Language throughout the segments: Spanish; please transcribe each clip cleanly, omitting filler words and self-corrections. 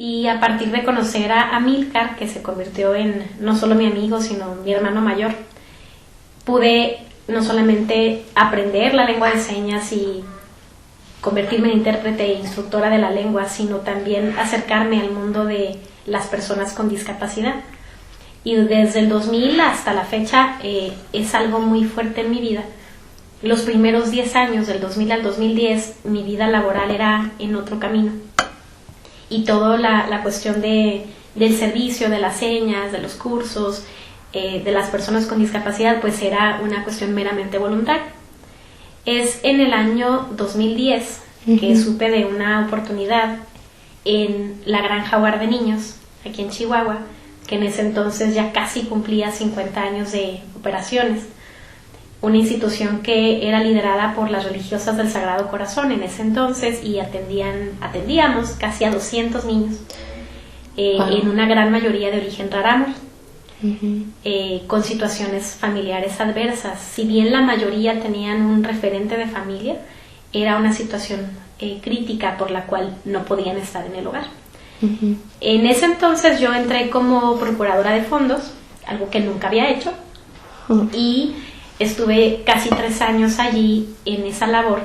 Y a partir de conocer a Amílcar, que se convirtió en no solo mi amigo, sino mi hermano mayor, pude no solamente aprender la lengua de señas y convertirme en intérprete e instructora de la lengua, sino también acercarme al mundo de las personas con discapacidad. Y desde el 2000 hasta la fecha es algo muy fuerte en mi vida. Los primeros 10 años, del 2000 al 2010, mi vida laboral era en otro camino. Y toda la cuestión del servicio, de las señas, de los cursos, de las personas con discapacidad, pues era una cuestión meramente voluntaria. Es en el año 2010 que supe de una oportunidad en la Granja Hogar de Niños, aquí en Chihuahua, que en ese entonces ya casi cumplía 50 años de operaciones. Una institución que era liderada por las religiosas del Sagrado Corazón en ese entonces, y atendíamos casi a 200 niños, en una gran mayoría de origen rarámuri, con situaciones familiares adversas. Si bien la mayoría tenían un referente de familia, era una situación crítica por la cual no podían estar en el hogar. En ese entonces yo entré como procuradora de fondos, algo que nunca había hecho, y estuve casi 3 años allí en esa labor.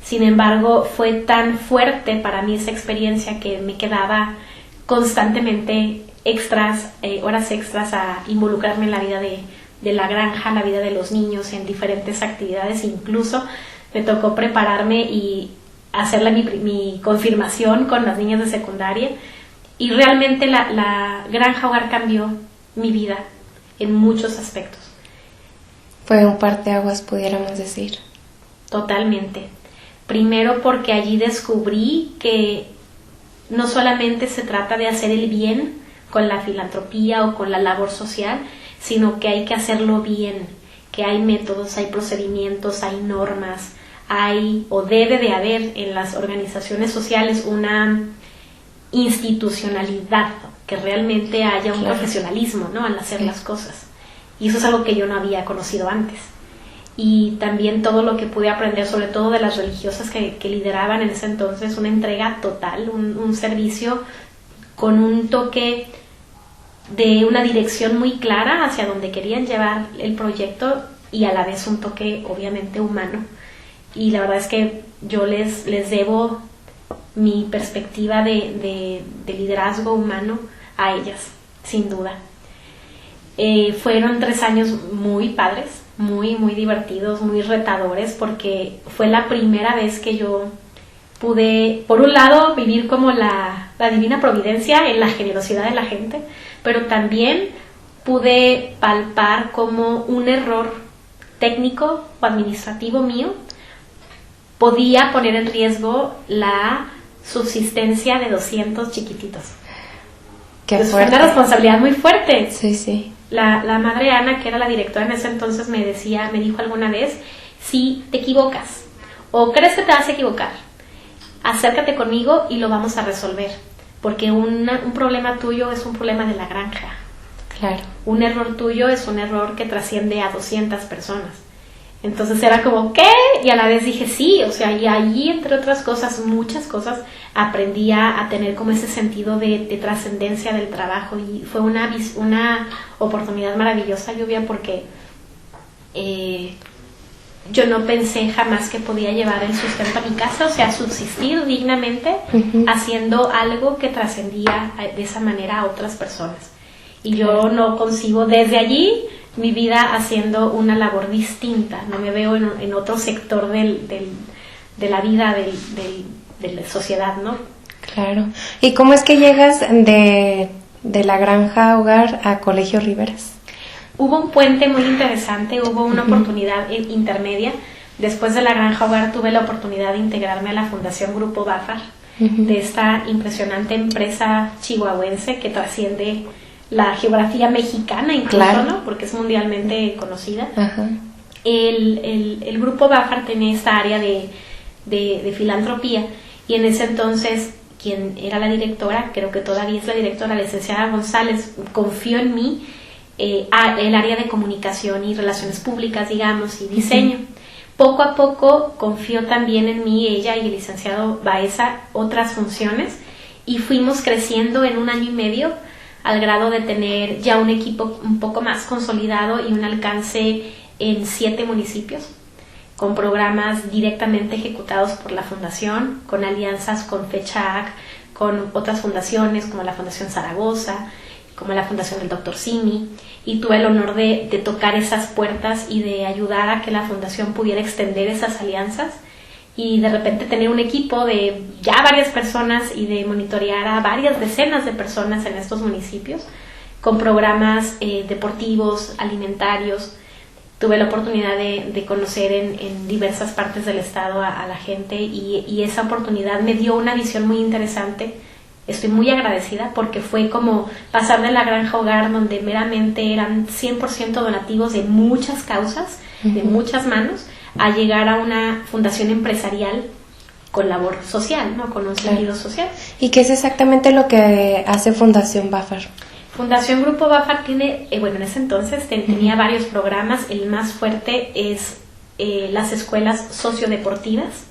Sin embargo, fue tan fuerte para mí esa experiencia que me quedaba constantemente horas extras a involucrarme en la vida de la granja, la vida de los niños, en diferentes actividades. Incluso me tocó prepararme y hacerle mi confirmación con las niñas de secundaria, y realmente la Granja Hogar cambió mi vida en muchos aspectos. Fue un parteaguas, pudiéramos decir. Totalmente. Primero porque allí descubrí que no solamente se trata de hacer el bien con la filantropía o con la labor social, sino que hay que hacerlo bien, que hay métodos, hay procedimientos, hay normas, hay o debe de haber en las organizaciones sociales una institucionalidad, que realmente haya un profesionalismo, ¿no?, al hacer las cosas. Y eso es algo que yo no había conocido antes. Y también todo lo que pude aprender, sobre todo de las religiosas que lideraban en ese entonces, una entrega total, un servicio con un toque de una dirección muy clara hacia donde querían llevar el proyecto, y a la vez un toque obviamente humano. Y la verdad es que yo les debo mi perspectiva de liderazgo humano a ellas, sin duda. Fueron 3 años muy padres, muy, muy divertidos, muy retadores, porque fue la primera vez que yo pude, por un lado, vivir como la divina providencia en la generosidad de la gente, pero también pude palpar como un error técnico o administrativo mío podía poner en riesgo la subsistencia de 200 chiquititos. Qué fuerte. Fue una responsabilidad muy fuerte. Sí, sí. La madre Ana, que era la directora en ese entonces, me dijo alguna vez: si te equivocas o crees que te vas a equivocar, acércate conmigo y lo vamos a resolver, porque un problema tuyo es un problema de la granja. Claro. Un error tuyo es un error que trasciende a 200 personas. Entonces era como, ¿qué? Y a la vez dije, sí, o sea, y allí, entre otras cosas, muchas cosas, aprendí a tener como ese sentido de trascendencia del trabajo, y fue una oportunidad maravillosa, Lluvia, porque yo no pensé jamás que podía llevar el sustento a mi casa, o sea, subsistir dignamente haciendo algo que trascendía de esa manera a otras personas. Y yo no concibo desde allí mi vida haciendo una labor distinta, no me veo en otro sector de la vida de la sociedad, ¿no? Claro. ¿Y cómo es que llegas de la Granja Hogar a Colegio Riveras? Hubo un puente muy interesante, hubo una oportunidad intermedia. Después de la Granja Hogar tuve la oportunidad de integrarme a la Fundación Grupo Bafar, de esta impresionante empresa chihuahuense que trasciende la geografía mexicana incluso, claro, ¿no?, porque es mundialmente conocida. El Grupo Bafar tenía esta área de filantropía, y en ese entonces quien era la directora, creo que todavía es la directora, la licenciada González, confió en mí el área de comunicación y relaciones públicas, digamos, y diseño. Poco a poco confió también en mí, ella y el licenciado Baeza, otras funciones, y fuimos creciendo en 1 año y medio al grado de tener ya un equipo un poco más consolidado y un alcance en 7 municipios, con programas directamente ejecutados por la fundación, con alianzas con FECHAC, con otras fundaciones como la Fundación Zaragoza, como la Fundación del Dr. Simi, y tuve el honor de tocar esas puertas y de ayudar a que la fundación pudiera extender esas alianzas y de repente tener un equipo de ya varias personas y de monitorear a varias decenas de personas en estos municipios con programas deportivos, alimentarios. Tuve la oportunidad de conocer en diversas partes del estado a la gente y esa oportunidad me dio una visión muy interesante. Estoy muy agradecida porque fue como pasar de la granja hogar, donde meramente eran 100% donativos de muchas causas, de muchas manos, a llegar a una fundación empresarial con labor social, ¿no? Con un sentido social. ¿Y qué es exactamente lo que hace Fundación BAFAR? Fundación Grupo BAFAR tiene, en ese entonces tenía varios programas. El más fuerte es las escuelas sociodeportivas,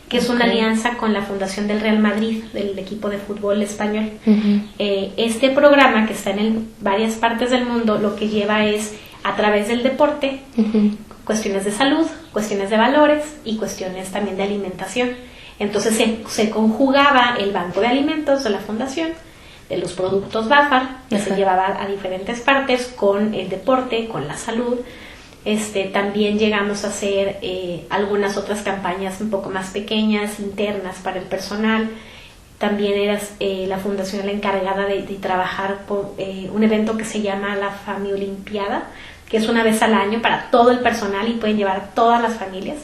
que es una alianza con la Fundación del Real Madrid, del equipo de fútbol español. Este programa, que está en varias partes del mundo, lo que lleva es, a través del deporte, cuestiones de salud, cuestiones de valores y cuestiones también de alimentación. Entonces se conjugaba el banco de alimentos de la fundación, de los productos BAFAR, que se llevaba a diferentes partes, con el deporte, con la salud. También llegamos a hacer algunas otras campañas un poco más pequeñas, internas para el personal. También era la fundación la encargada de trabajar por un evento que se llama la Famiolimpiada, que es una vez al año para todo el personal y pueden llevar todas las familias.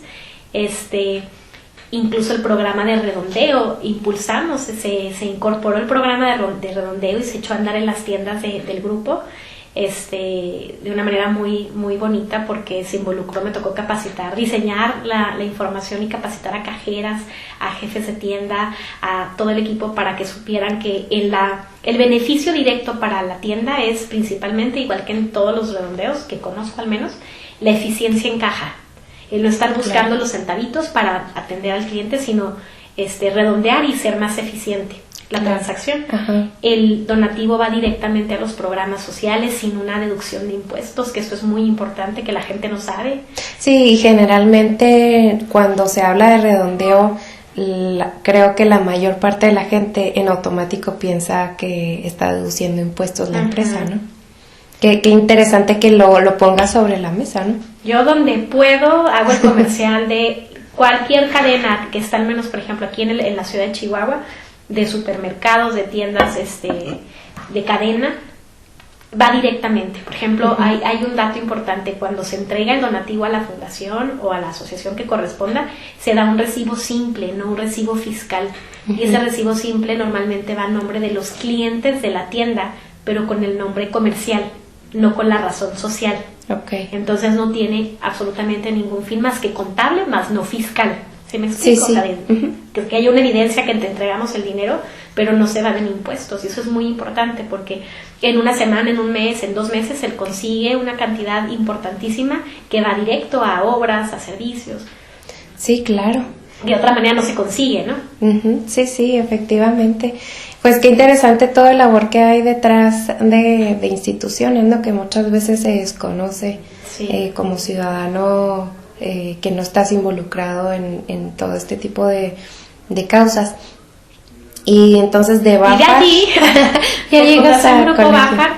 Incluso el programa de redondeo, impulsamos, se incorporó el programa de redondeo y se echó a andar en las tiendas del grupo, de una manera muy, muy bonita, porque se involucró, me tocó capacitar, diseñar la información y capacitar a cajeras, a jefes de tienda, a todo el equipo, para que supieran que el beneficio directo para la tienda es principalmente, igual que en todos los redondeos que conozco al menos, la eficiencia en caja. El no estar buscando los centavitos para atender al cliente, sino redondear y ser más eficiente la transacción. El donativo va directamente a los programas sociales sin una deducción de impuestos, que esto es muy importante, que la gente no sabe. Sí, y generalmente cuando se habla de redondeo, creo que la mayor parte de la gente en automático piensa que está deduciendo impuestos la empresa, ¿no? Qué interesante que lo ponga sobre la mesa, ¿no? Yo, donde puedo, hago el comercial de cualquier cadena que está al menos, por ejemplo, aquí en la ciudad de Chihuahua, de supermercados, de tiendas de cadena, va directamente. Por ejemplo, hay un dato importante: cuando se entrega el donativo a la fundación o a la asociación que corresponda, se da un recibo simple, no un recibo fiscal. Y ese recibo simple normalmente va a nombre de los clientes de la tienda, pero con el nombre comercial, no con la razón social. Entonces no tiene absolutamente ningún fin más que contable, más no fiscal. ¿Sí me explico? Sí. O sea, que haya una evidencia que te entregamos el dinero, pero no se evaden impuestos. Y eso es muy importante, porque en una semana, en un mes, en 2 meses, se consigue una cantidad importantísima que va directo a obras, a servicios. Sí, claro. De otra manera no se consigue, ¿no? Sí, efectivamente. Pues qué interesante toda la labor que hay detrás de instituciones, ¿no? Que muchas veces se desconoce como ciudadano, que no estás involucrado en todo este tipo de causas. Y entonces de BAFAR, y de allí, ya llegas a Grupo BAFAR,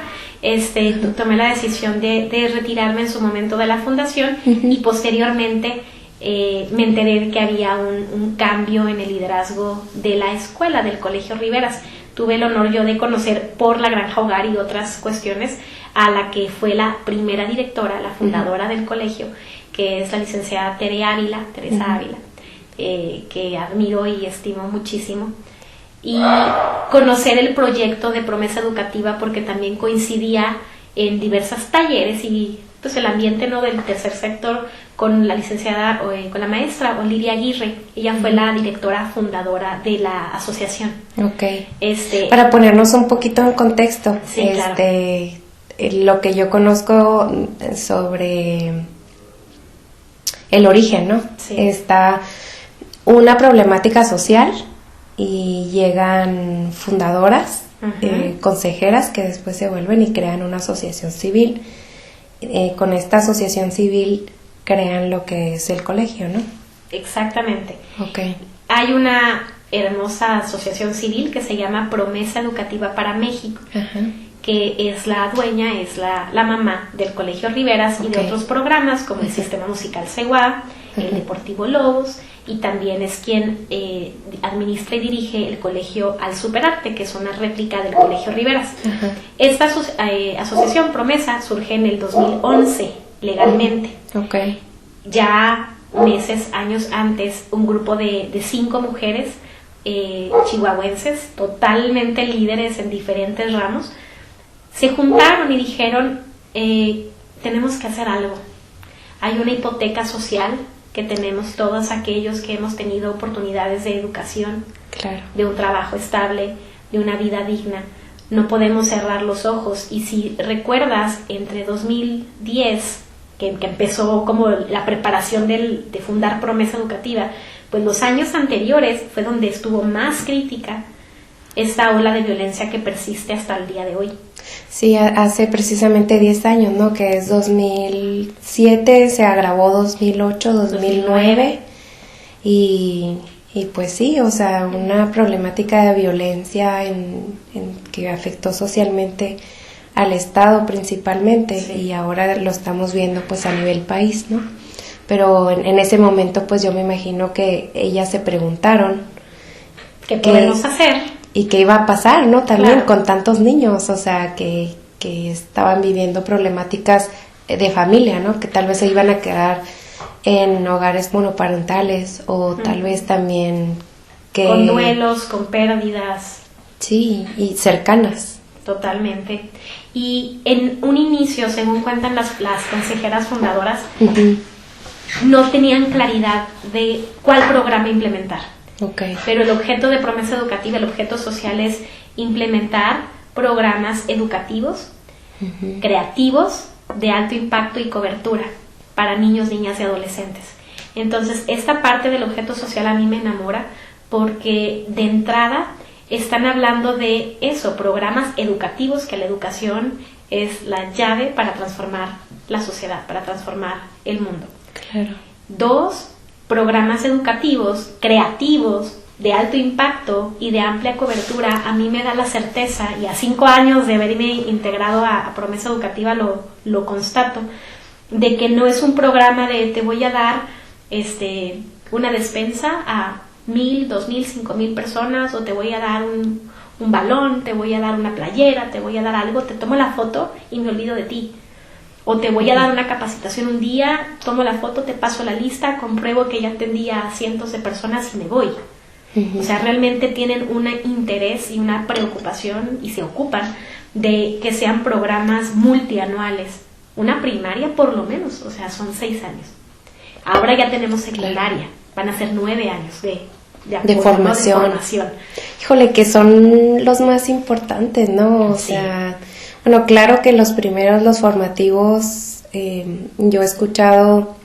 tomé la decisión de retirarme en su momento de la fundación, y posteriormente me enteré de que había un cambio en el liderazgo de la escuela, del Colegio Riveras. Tuve el honor yo de conocer por la Granja Hogar y otras cuestiones a la que fue la primera directora, la fundadora del colegio, que es la licenciada Teresa Ávila, que admiro y estimo muchísimo. Y conocer el proyecto de Promesa Educativa, porque también coincidía en diversos talleres y pues el ambiente, ¿no?, del tercer sector, con la licenciada, con la maestra Olivia Aguirre. Ella fue la directora fundadora de la asociación. Para ponernos un poquito en contexto, sí, claro. Lo que yo conozco sobre el origen, ¿no? Sí. Está una problemática social y llegan fundadoras, consejeras que después se vuelven y crean una asociación civil. Con esta asociación civil crean lo que es el colegio, ¿no? Exactamente. Okay. Hay una hermosa asociación civil que se llama Promesa Educativa para México, que es la dueña, es la mamá del Colegio Riveras y de otros programas como el Sistema Musical Seguá, el Deportivo Lobos, y también es quien administra y dirige el Colegio Al Superarte, que es una réplica del Colegio Riveras. Esta asociación Promesa surge en el 2011 legalmente. Ya años antes, un grupo de 5 mujeres chihuahuenses, totalmente líderes en diferentes ramos, se juntaron y dijeron, tenemos que hacer algo. Hay una hipoteca social que tenemos todos aquellos que hemos tenido oportunidades de educación, de un trabajo estable, de una vida digna. No podemos cerrar los ojos. Y si recuerdas, entre 2010, que empezó como la preparación de fundar Promesa Educativa, pues los años anteriores fue donde estuvo más crítica esta ola de violencia que persiste hasta el día de hoy. Sí, hace precisamente 10 años, ¿no? Que es 2007, se agravó 2008, 2009 y pues sí, o sea, una problemática de violencia que afectó socialmente al Estado principalmente, y ahora lo estamos viendo pues a nivel país, ¿no? Pero en ese momento pues yo me imagino que ellas se preguntaron ¿qué podemos hacer? Y qué iba a pasar, ¿no? También con tantos niños, o sea, que estaban viviendo problemáticas de familia, ¿no? Que tal vez se iban a quedar en hogares monoparentales o tal vez también que... con duelos, con pérdidas. Sí, y cercanas. Totalmente. Y en un inicio, según cuentan las consejeras fundadoras, no tenían claridad de cuál programa implementar. Pero el objeto de Promesa Educativa, el objeto social, es implementar programas educativos, creativos, de alto impacto y cobertura para niños, niñas y adolescentes. Entonces, esta parte del objeto social a mí me enamora porque de entrada están hablando de eso, programas educativos, que la educación es la llave para transformar la sociedad, para transformar el mundo. 2, programas educativos, creativos, de alto impacto y de amplia cobertura. A mí me da la certeza, y a 5 años de haberme integrado a Promesa Educativa lo constato, de que no es un programa de te voy a dar una despensa a 1,000, 2,000, 5,000 personas, o te voy a dar un balón, te voy a dar una playera, te voy a dar algo, te tomo la foto y me olvido de ti. O te voy a dar una capacitación un día, tomo la foto, te paso la lista, compruebo que ya atendí a cientos de personas y me voy. O sea, realmente tienen un interés y una preocupación y se ocupan de que sean programas multianuales. Una primaria por lo menos, o sea, son 6 años. Ahora ya tenemos secundaria, van a ser 9 años de formación. Híjole, que son los más importantes, ¿no? O sea... Bueno, claro que los primeros, los formativos, yo he escuchado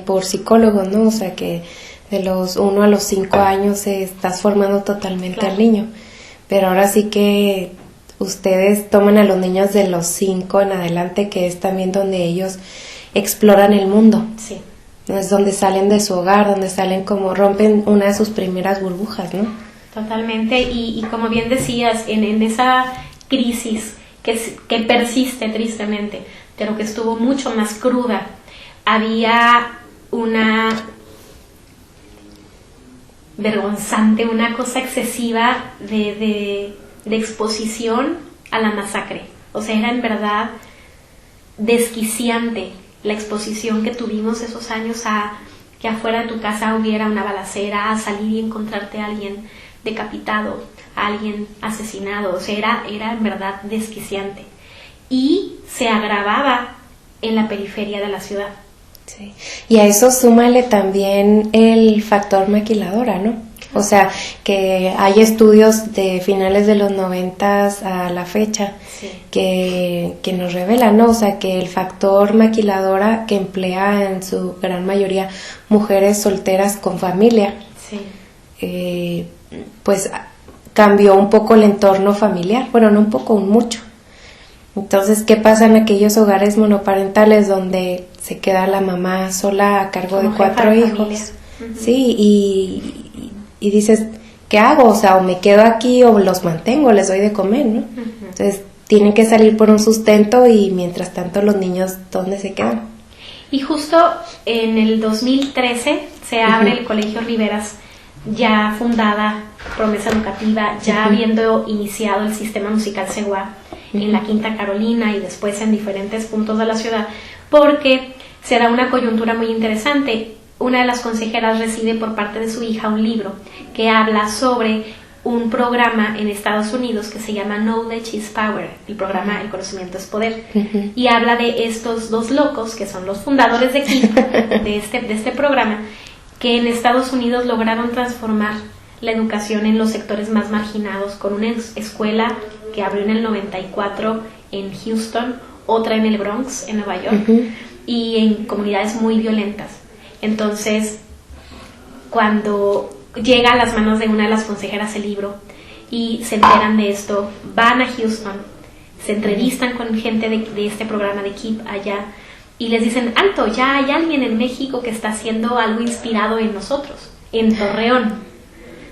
por psicólogos, ¿no? O sea, que de los 1 a los 5 años estás formando totalmente al niño. Pero ahora sí que ustedes toman a los niños de los 5 en adelante, que es también donde ellos exploran el mundo. Sí. ¿No? Es donde salen de su hogar, donde salen como rompen una de sus primeras burbujas, ¿no? Totalmente. Y como bien decías, en esa crisis que persiste tristemente, pero que estuvo mucho más cruda, había una vergonzante, una cosa excesiva de exposición a la masacre. O sea, era en verdad desquiciante la exposición que tuvimos esos años a que afuera de tu casa hubiera una balacera, a salir y encontrarte a alguien decapitado, a alguien asesinado. O sea, era en verdad desquiciante. Y se agravaba en la periferia de la ciudad. Sí. Y a eso súmale también el factor maquiladora, ¿no? O sea, que hay estudios de finales de los 90 a la fecha, sí, que nos revelan, ¿no? O sea, que el factor maquiladora, que emplea en su gran mayoría mujeres solteras con familia, sí, pues cambió un poco el entorno familiar, bueno, no un poco, un mucho. Entonces, ¿qué pasa en aquellos hogares monoparentales donde se queda la mamá sola a cargo de 4 hijos? Sí, y dices, ¿qué hago? O sea, o me quedo aquí o los mantengo, les doy de comer, ¿no? Entonces, tienen que salir por un sustento y mientras tanto los niños, ¿dónde se quedan? Y justo en el 2013 se abre el Colegio Riveras, ya fundada Promesa Educativa, ya habiendo iniciado el sistema musical CEGUA en la Quinta Carolina y después en diferentes puntos de la ciudad, porque se da una coyuntura muy interesante. Una de las consejeras recibe por parte de su hija un libro que habla sobre un programa en Estados Unidos que se llama Knowledge is Power, el programa El conocimiento es poder, y habla de estos 2 locos que son los fundadores de KIPP, de este programa, que en Estados Unidos lograron transformar la educación en los sectores más marginados, con una escuela que abrió en el 94 en Houston, otra en el Bronx, en Nueva York, y en comunidades muy violentas. Entonces, cuando llega a las manos de una de las consejeras el libro y se enteran de esto, van a Houston, se entrevistan con gente de este programa de KIPP allá y les dicen, alto, ya hay alguien en México que está haciendo algo inspirado en nosotros, en Torreón.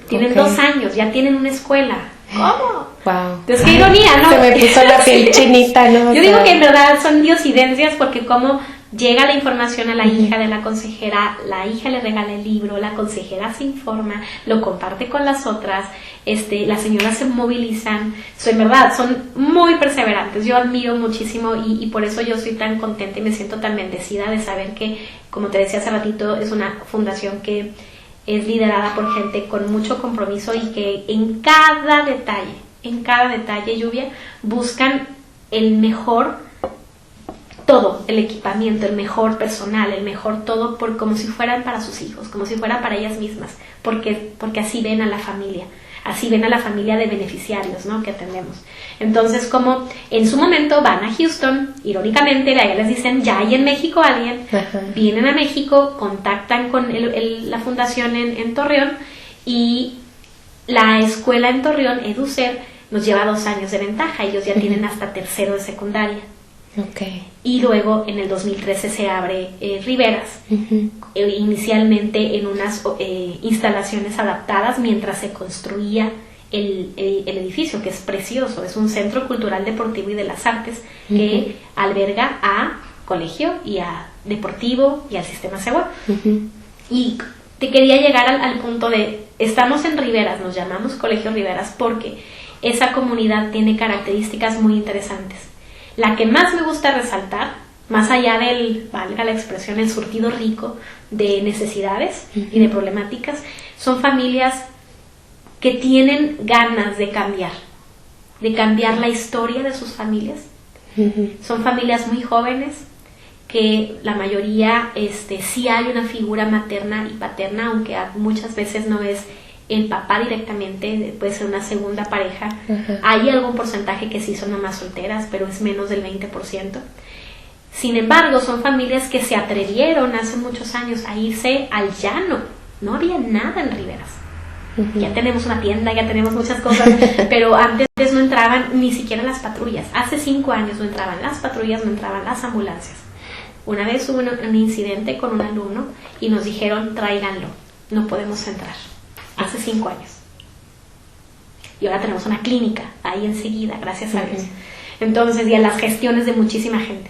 Tienen 2 años, ya tienen una escuela. ¿Cómo? Wow. Entonces, qué ironía, ¿no? Se me puso la piel chinita, ¿no? Yo digo que en verdad son diosidencias, porque como llega la información a la hija de la consejera, la hija le regala el libro, la consejera se informa, lo comparte con las otras, las señoras se movilizan, en verdad son muy perseverantes. Yo admiro muchísimo y por eso yo soy tan contenta y me siento tan bendecida de saber que, como te decía hace ratito, es una fundación que es liderada por gente con mucho compromiso y que en cada detalle, Lluvia, buscan el mejor todo, el equipamiento, el mejor personal, el mejor todo, como si fueran para sus hijos, como si fueran para ellas mismas, porque así ven a la familia de beneficiarios, ¿no?, que atendemos. Entonces, como en su momento van a Houston, irónicamente, de allá les dicen, ya hay en México alguien, vienen a México, contactan con la fundación en Torreón, y la escuela en Torreón, EduSer, nos lleva 2 años de ventaja. Ellos ya tienen hasta 3º de secundaria. Y luego en el 2013 se abre Riveras, inicialmente en unas instalaciones adaptadas mientras se construía el edificio, que es precioso, es un centro cultural, deportivo y de las artes que alberga a colegio y a deportivo y al sistema CEGUA. Y te quería llegar al punto de, estamos en Riveras, nos llamamos Colegio Riveras porque esa comunidad tiene características muy interesantes. La que más me gusta resaltar, más allá del, valga la expresión, el surtido rico de necesidades y de problemáticas, son familias que tienen ganas de cambiar la historia de sus familias. Son familias muy jóvenes, que la mayoría sí hay una figura materna y paterna, aunque muchas veces no es el papá directamente, puede ser una segunda pareja. Hay algún porcentaje que sí son mamás solteras, pero es menos del 20%. Sin embargo, son familias que se atrevieron hace muchos años a irse al llano. No había nada en Riveras. Ya tenemos una tienda, ya tenemos muchas cosas, pero antes no entraban ni siquiera las patrullas. Hace 5 años no entraban las patrullas, no entraban las ambulancias. Una vez hubo un incidente con un alumno y nos dijeron, tráiganlo, no podemos entrar. Hace 5 años. Y ahora tenemos una clínica ahí enseguida, gracias a Dios. Entonces, y a las gestiones de muchísima gente.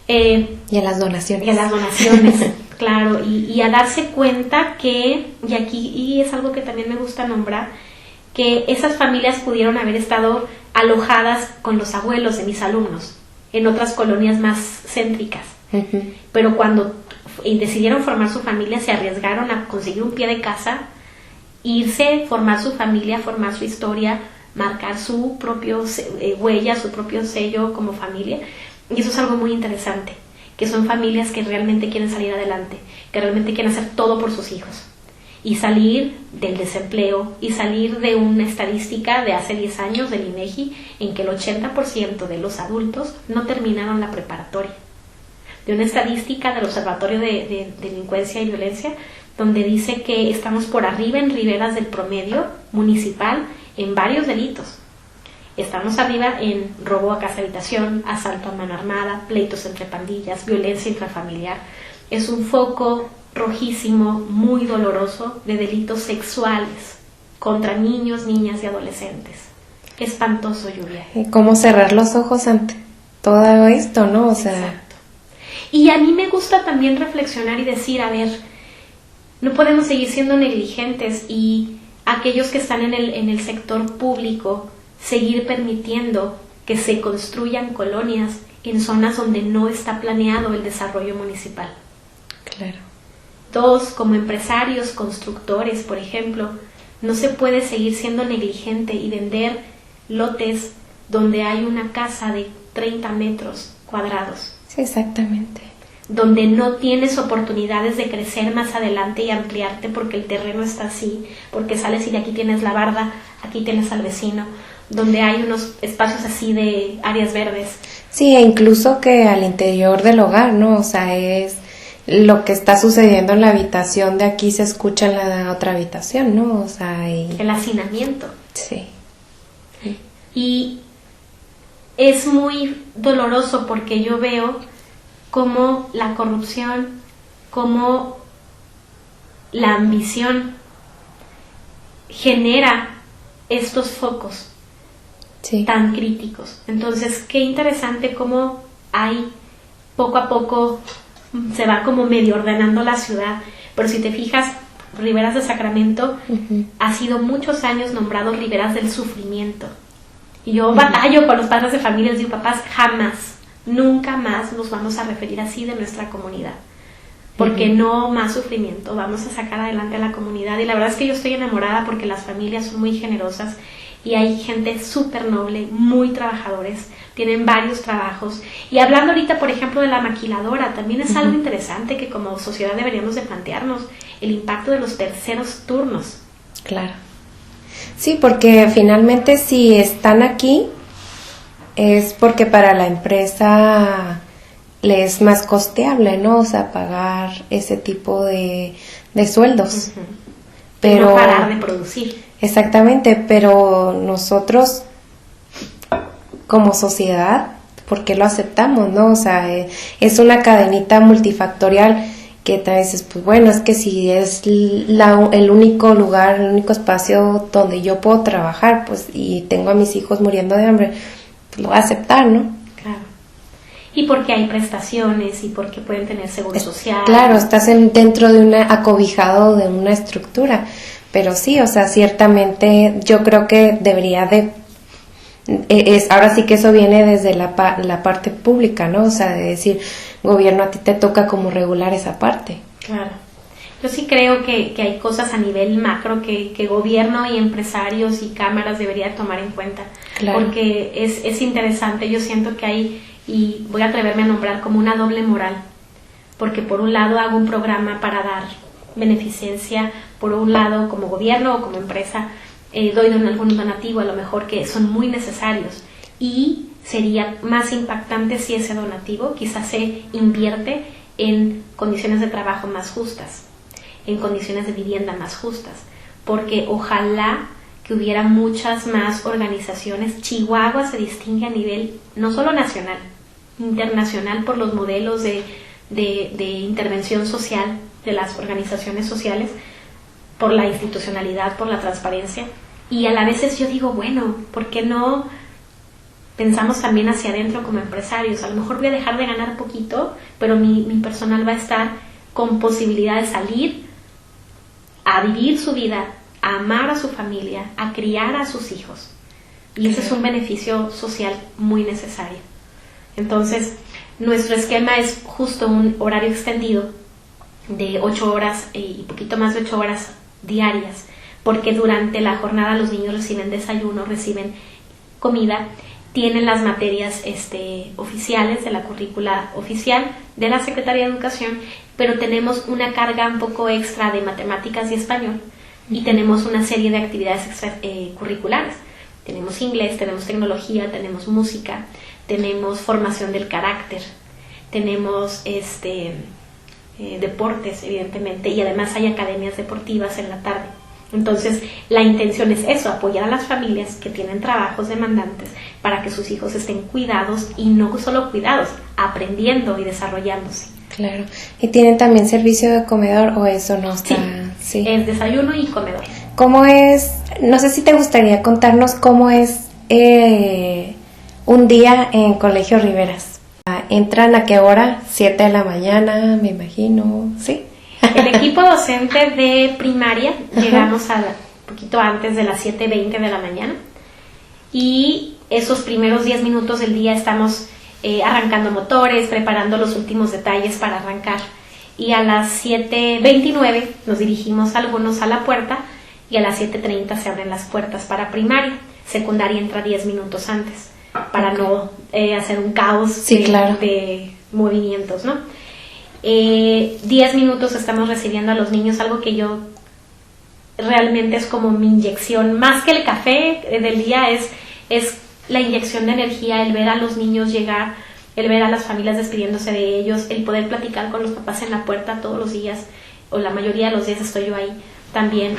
Y a las donaciones. Y a las donaciones, claro. Y a darse cuenta que, y es algo que también me gusta nombrar, que esas familias pudieron haber estado alojadas con los abuelos de mis alumnos en otras colonias más céntricas. Pero cuando decidieron formar su familia, se arriesgaron a conseguir un pie de casa, irse, formar su familia, formar su historia, marcar su propio huella, su propio sello como familia. Y eso es algo muy interesante, que son familias que realmente quieren salir adelante, que realmente quieren hacer todo por sus hijos y salir del desempleo y salir de una estadística de hace 10 años del INEGI en que el 80% de los adultos no terminaron la preparatoria. De una estadística del Observatorio de Delincuencia y Violencia donde dice que estamos por arriba en riberas del promedio municipal en varios delitos. Estamos arriba en robo a casa habitación, asalto a mano armada, pleitos entre pandillas, violencia intrafamiliar. Es un foco rojísimo, muy doloroso, de delitos sexuales contra niños, niñas y adolescentes. Espantoso, Lluvia. ¿Cómo cerrar los ojos ante todo esto, no? O sea... Exacto. Y a mí me gusta también reflexionar y decir, a ver, no podemos seguir siendo negligentes y aquellos que están en el sector público seguir permitiendo que se construyan colonias en zonas donde no está planeado el desarrollo municipal. Claro. 2, como empresarios, constructores, por ejemplo, no se puede seguir siendo negligente y vender lotes donde hay una casa de 30 metros cuadrados. Sí, exactamente. Donde no tienes oportunidades de crecer más adelante y ampliarte porque el terreno está así, porque sales y de aquí tienes la barda, aquí tienes al vecino, donde hay unos espacios así de áreas verdes. Sí, e incluso que al interior del hogar, ¿no? O sea, es lo que está sucediendo en la habitación de aquí se escucha en la otra habitación, ¿no? O sea, el hacinamiento. Sí. Y es muy doloroso porque yo veo cómo la corrupción, cómo la ambición genera estos focos tan críticos. Entonces, qué interesante cómo hay poco a poco se va como medio ordenando la ciudad, pero si te fijas, Riberas de Sacramento ha sido muchos años nombrado Riberas del Sufrimiento. Y yo batallo con los padres de familia, les digo, papás, jamás, nunca más nos vamos a referir así de nuestra comunidad, porque no más sufrimiento, vamos a sacar adelante a la comunidad. Y la verdad es que yo estoy enamorada porque las familias son muy generosas y hay gente súper noble, muy trabajadores, tienen varios trabajos. Y hablando ahorita, por ejemplo, de la maquiladora, también es algo interesante que como sociedad deberíamos de plantearnos, el impacto de los terceros turnos. Claro. Sí, porque finalmente si están aquí es porque para la empresa le es más costeable, ¿no? O sea, pagar ese tipo de sueldos. Pero no parar de producir. Exactamente, pero nosotros como sociedad, ¿por qué lo aceptamos, no? O sea, es una cadenita multifactorial que tal vez, pues bueno, es que si es el único lugar, el único espacio donde yo puedo trabajar, pues, y tengo a mis hijos muriendo de hambre, pues lo voy a aceptar, ¿no? Claro. Y porque hay prestaciones y porque pueden tener seguro social. Claro, estás dentro de acobijado de una estructura, pero sí, o sea, ciertamente yo creo que debería de ahora sí que eso viene desde la parte pública, ¿no? O sea, de decir, gobierno, a ti te toca como regular esa parte. Claro. Yo sí creo que hay cosas a nivel macro que gobierno y empresarios y cámaras deberían tomar en cuenta. Claro. Porque es interesante, yo siento que hay, y voy a atreverme a nombrar como una doble moral, porque por un lado hago un programa para dar beneficencia, por un lado como gobierno o como empresa, doy algún donativo a lo mejor que son muy necesarios y sería más impactante si ese donativo quizás se invierte en condiciones de trabajo más justas, en condiciones de vivienda más justas, porque ojalá que hubiera muchas más organizaciones. Chihuahua se distingue a nivel no solo nacional, internacional por los modelos de intervención social de las organizaciones sociales, por la institucionalidad, por la transparencia. Y a la vez yo digo, bueno, ¿por qué no pensamos también hacia adentro como empresarios? A lo mejor voy a dejar de ganar poquito, pero mi personal va a estar con posibilidad de salir a vivir su vida, a amar a su familia, a criar a sus hijos. Y ese es un beneficio social muy necesario. Entonces, nuestro esquema es justo un horario extendido de 8 horas y poquito más de 8 horas diarias, porque durante la jornada los niños reciben desayuno, reciben comida, tienen las materias oficiales de la currícula oficial de la Secretaría de Educación, pero tenemos una carga un poco extra de matemáticas y español y tenemos una serie de actividades curriculares. Tenemos inglés, tenemos tecnología, tenemos música, tenemos formación del carácter, tenemos deportes, evidentemente, y además hay academias deportivas en la tarde. Entonces, la intención es eso, apoyar a las familias que tienen trabajos demandantes para que sus hijos estén cuidados, y no solo cuidados, aprendiendo y desarrollándose. Claro. ¿Y tienen también servicio de comedor o eso no está? Sí, es desayuno y comedor. ¿Cómo es? No sé si te gustaría contarnos cómo es un día en Colegio Riveras. ¿Entran a qué hora? 7 de la mañana, me imagino, ¿sí? El equipo docente de primaria llegamos a poquito antes de las 7:20 de la mañana, y esos primeros 10 minutos del día estamos arrancando motores, preparando los últimos detalles para arrancar, y a las 7:29 nos dirigimos algunos a la puerta, y a las 7:30 se abren las puertas para primaria. Secundaria entra 10 minutos antes para no hacer un caos de movimientos, ¿no? 10 minutos estamos recibiendo a los niños, algo que yo realmente es como mi inyección, más que el café del día, es la inyección de energía, el ver a los niños llegar, el ver a las familias despidiéndose de ellos, el poder platicar con los papás en la puerta todos los días, o la mayoría de los días estoy yo ahí. También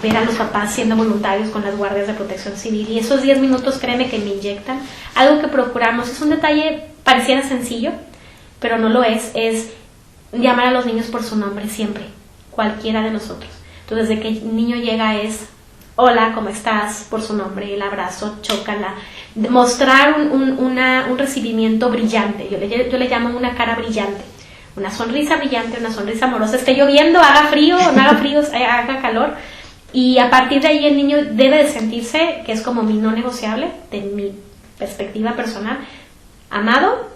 ver a los papás siendo voluntarios con las guardias de protección civil, y esos 10 minutos, créeme que me inyectan. Algo que procuramos, es un detalle, pareciera sencillo, pero no lo es llamar a los niños por su nombre siempre, cualquiera de nosotros. Entonces, desde que el niño llega es, hola, ¿cómo estás? Por su nombre, el abrazo, chócala, mostrar un recibimiento brillante. Yo le llamo una cara brillante, una sonrisa brillante, una sonrisa amorosa. Esté lloviendo, haga frío, no haga frío, haga calor, y a partir de ahí el niño debe de sentirse, que es como mi no negociable, de mi perspectiva personal, amado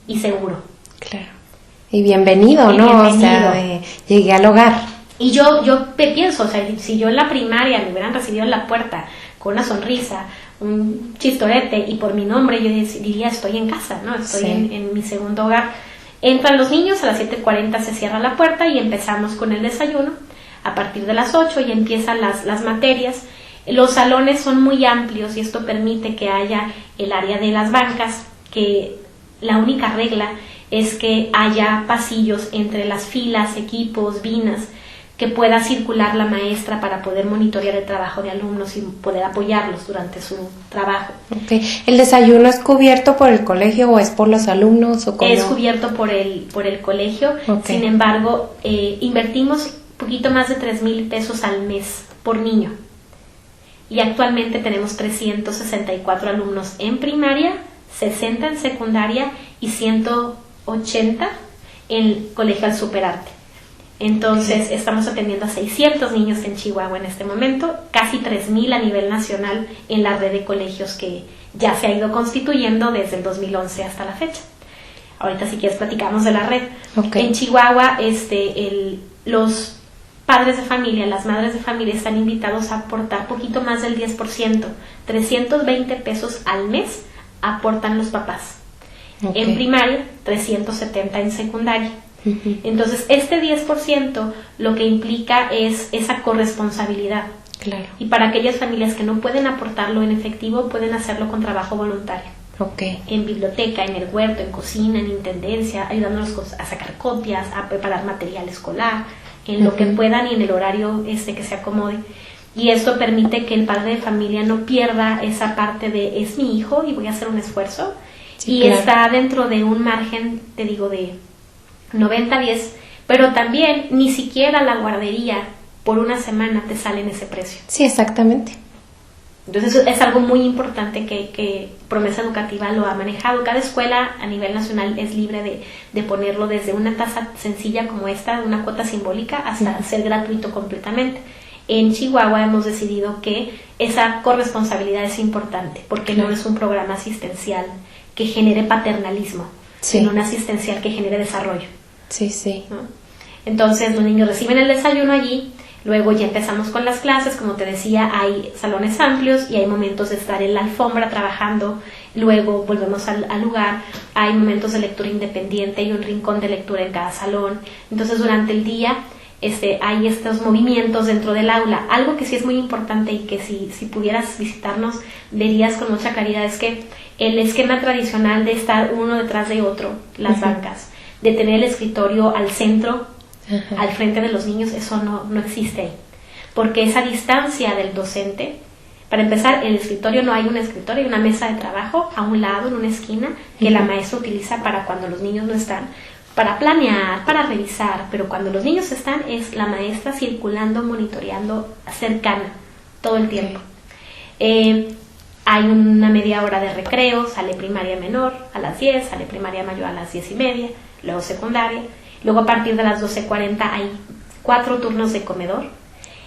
y seguro. Claro. Y bienvenido, ¿no? Bienvenido. O sea, llegué al hogar. Y yo pienso, o sea, si yo en la primaria me hubieran recibido en la puerta con una sonrisa, un chistorete y por mi nombre, yo diría, estoy en casa, ¿no? Estoy en mi segundo hogar. Entran los niños, a las 7:40 se cierra la puerta y empezamos con el desayuno. A partir de las 8 ya empiezan las materias. Los salones son muy amplios y esto permite que haya el área de las bancas, que la única regla es que haya pasillos entre las filas, equipos, binas, que pueda circular la maestra para poder monitorear el trabajo de alumnos y poder apoyarlos durante su trabajo. Okay. ¿El desayuno es cubierto por el colegio o es por los alumnos? ¿O cómo? Es cubierto por el colegio. Okay. Sin embargo, invertimos un poquito más de 3,000 pesos al mes por niño. Y actualmente tenemos 364 alumnos en primaria, 60 en secundaria y 180 en Colegial Superarte. Entonces, estamos atendiendo a 600 niños en Chihuahua en este momento, casi 3,000 a nivel nacional en la red de colegios que ya se ha ido constituyendo desde el 2011 hasta la fecha. Ahorita, si quieres, platicamos de la red. Okay. En Chihuahua, los padres de familia, las madres de familia están invitados a aportar poquito más del 10%, 320 pesos al mes aportan los papás. Okay. En primaria, 370 en secundaria. Uh-huh. Entonces, este 10% lo que implica es esa corresponsabilidad. Claro. Y para aquellas familias que no pueden aportarlo en efectivo, pueden hacerlo con trabajo voluntario. Okay. En biblioteca, en el huerto, en cocina, en intendencia, ayudándolos a sacar copias, a preparar material escolar, en lo que puedan y en el horario que se acomode. Y esto permite que el padre de familia no pierda esa parte de es mi hijo y voy a hacer un esfuerzo. Sí, y claro, está dentro de un margen, te digo, de 90-10, pero también ni siquiera la guardería por una semana te sale en ese precio. Sí, exactamente. Entonces es algo muy importante que Promesa Educativa lo ha manejado. Cada escuela a nivel nacional es libre de ponerlo desde una tasa sencilla como esta, una cuota simbólica, hasta ser gratuito completamente. En Chihuahua hemos decidido que esa corresponsabilidad es importante, porque no es un programa asistencial que genere paternalismo, sino un asistencial que genere desarrollo. Sí, sí. ¿No? Entonces los niños reciben el desayuno allí. Luego ya empezamos con las clases, como te decía, hay salones amplios y hay momentos de estar en la alfombra trabajando, luego volvemos al lugar, hay momentos de lectura independiente y un rincón de lectura en cada salón. Entonces durante el día hay estos movimientos dentro del aula. Algo que sí es muy importante y que si pudieras visitarnos verías con mucha claridad es que el esquema tradicional de estar uno detrás de otro, las bancas, de tener el escritorio al centro, al frente de los niños, eso no existe ahí. Porque esa distancia del docente, para empezar, el escritorio no hay un escritorio, hay una mesa de trabajo a un lado, en una esquina, que la maestra utiliza para cuando los niños no están, para planear, para revisar, pero cuando los niños están es la maestra circulando, monitoreando, cercana, todo el tiempo. Hay una media hora de recreo, sale primaria menor a las 10, sale primaria mayor a las 10:30, luego secundaria, luego a partir de las 12:40 hay 4 turnos de comedor,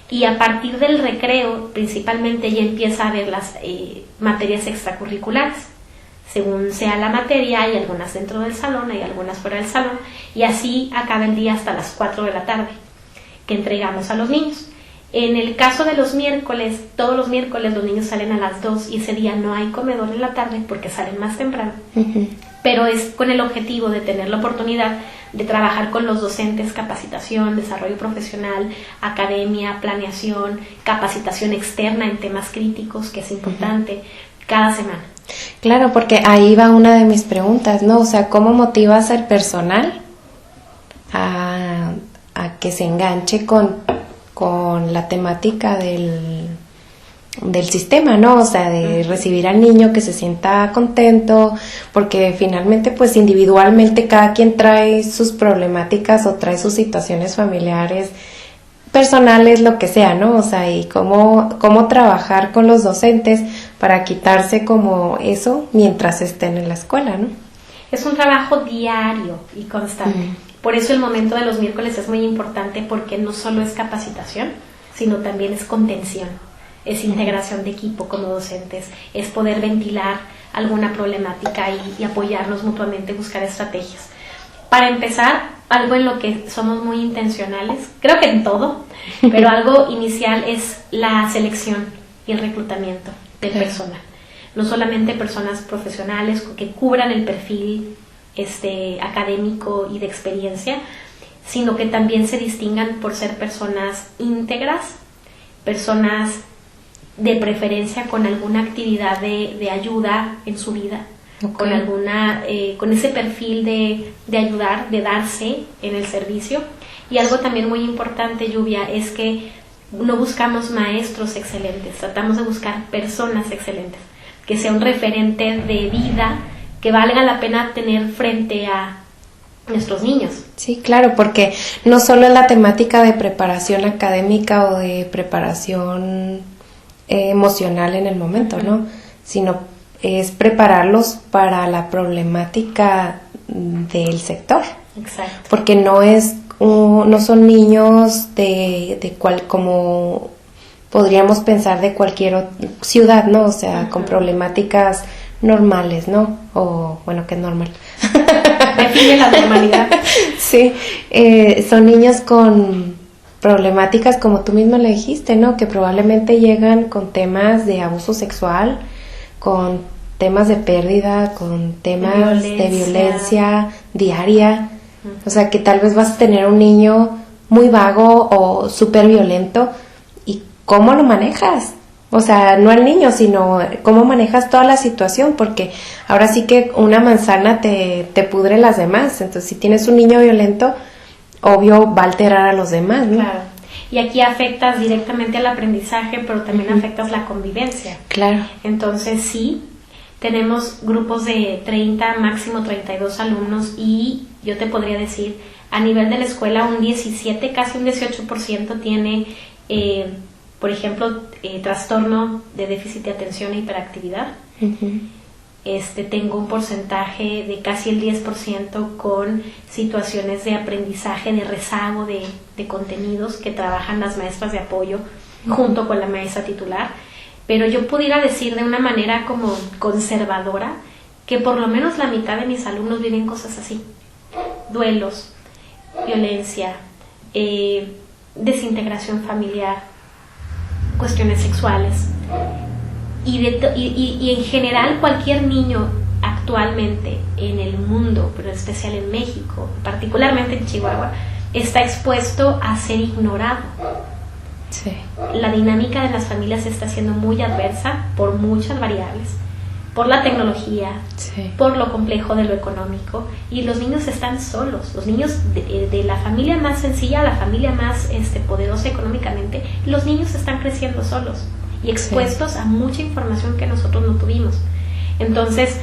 y a partir del recreo principalmente ya empieza a haber las materias extracurriculares. Según sea la materia, hay algunas dentro del salón, hay algunas fuera del salón, y así acaba el día hasta las 4 de la tarde, que entregamos a los niños. En el caso de los miércoles, todos los miércoles los niños salen a las 2 y ese día no hay comedor en la tarde porque salen más temprano. Pero es con el objetivo de tener la oportunidad de trabajar con los docentes, capacitación, desarrollo profesional, academia, planeación, capacitación externa en temas críticos, que es importante, cada semana. Claro, porque ahí va una de mis preguntas, ¿no? O sea, ¿cómo motivas al personal a que se enganche con la temática del sistema, ¿no? O sea, de recibir al niño, que se sienta contento, porque finalmente, pues individualmente cada quien trae sus problemáticas o trae sus situaciones familiares, personales, lo que sea, ¿no? O sea, y cómo trabajar con los docentes para quitarse como eso mientras estén en la escuela, ¿no? Es un trabajo diario y constante. Por eso el momento de los miércoles es muy importante, porque no solo es capacitación, sino también es contención, es integración de equipo como docentes, es poder ventilar alguna problemática y apoyarnos mutuamente, buscar estrategias. Para empezar, algo en lo que somos muy intencionales, creo que en todo, pero algo inicial es la selección y el reclutamiento del personal. No solamente personas profesionales que cubran el perfil académico y de experiencia, sino que también se distingan por ser personas íntegras, personas de preferencia con alguna actividad de ayuda en su vida, con con ese perfil de ayudar, de darse en el servicio. Y algo también muy importante, Lluvia, es que no buscamos maestros excelentes, tratamos de buscar personas excelentes, que sea un referente de vida que valga la pena tener frente a nuestros niños. Sí, claro, porque no solo es la temática de preparación académica o de preparación emocional en el momento, ¿no? Sino es prepararlos para la problemática del sector. Exacto. Porque no son niños de como podríamos pensar de cualquier ciudad, ¿no? O sea, con problemáticas normales, ¿no? O bueno, ¿qué es normal? Define la normalidad. Sí, son niños con problemáticas, como tú mismo le dijiste, ¿no? Que probablemente llegan con temas de abuso sexual, con temas de pérdida, con temas de violencia diaria. O sea, que tal vez vas a tener un niño muy vago o súper violento, y ¿cómo lo manejas? O sea, no al niño, sino cómo manejas toda la situación, porque ahora sí que una manzana te pudre las demás. Entonces, si tienes un niño violento, obvio va a alterar a los demás, ¿no? Claro. Y aquí afectas directamente al aprendizaje, pero también afectas la convivencia. Claro. Entonces, sí, tenemos grupos de 30, máximo 32 alumnos, y yo te podría decir, a nivel de la escuela, un 17, casi un 18% tiene, por ejemplo, trastorno de déficit de atención e hiperactividad. Tengo un porcentaje de casi el 10% con situaciones de aprendizaje, de rezago de contenidos que trabajan las maestras de apoyo junto con la maestra titular. Pero yo pudiera decir de una manera como conservadora que por lo menos la mitad de mis alumnos viven cosas así: duelos, violencia, desintegración familiar, cuestiones sexuales. Y en general cualquier niño actualmente en el mundo, pero en especial en México, particularmente en Chihuahua, está expuesto a ser ignorado. Sí. La dinámica de las familias está siendo muy adversa por muchas variables, por la tecnología, sí, por lo complejo de lo económico, y los niños están solos. Los niños de la familia más sencilla a la familia más poderosa económicamente, los niños están creciendo solos y expuestos a mucha información que nosotros no tuvimos. Entonces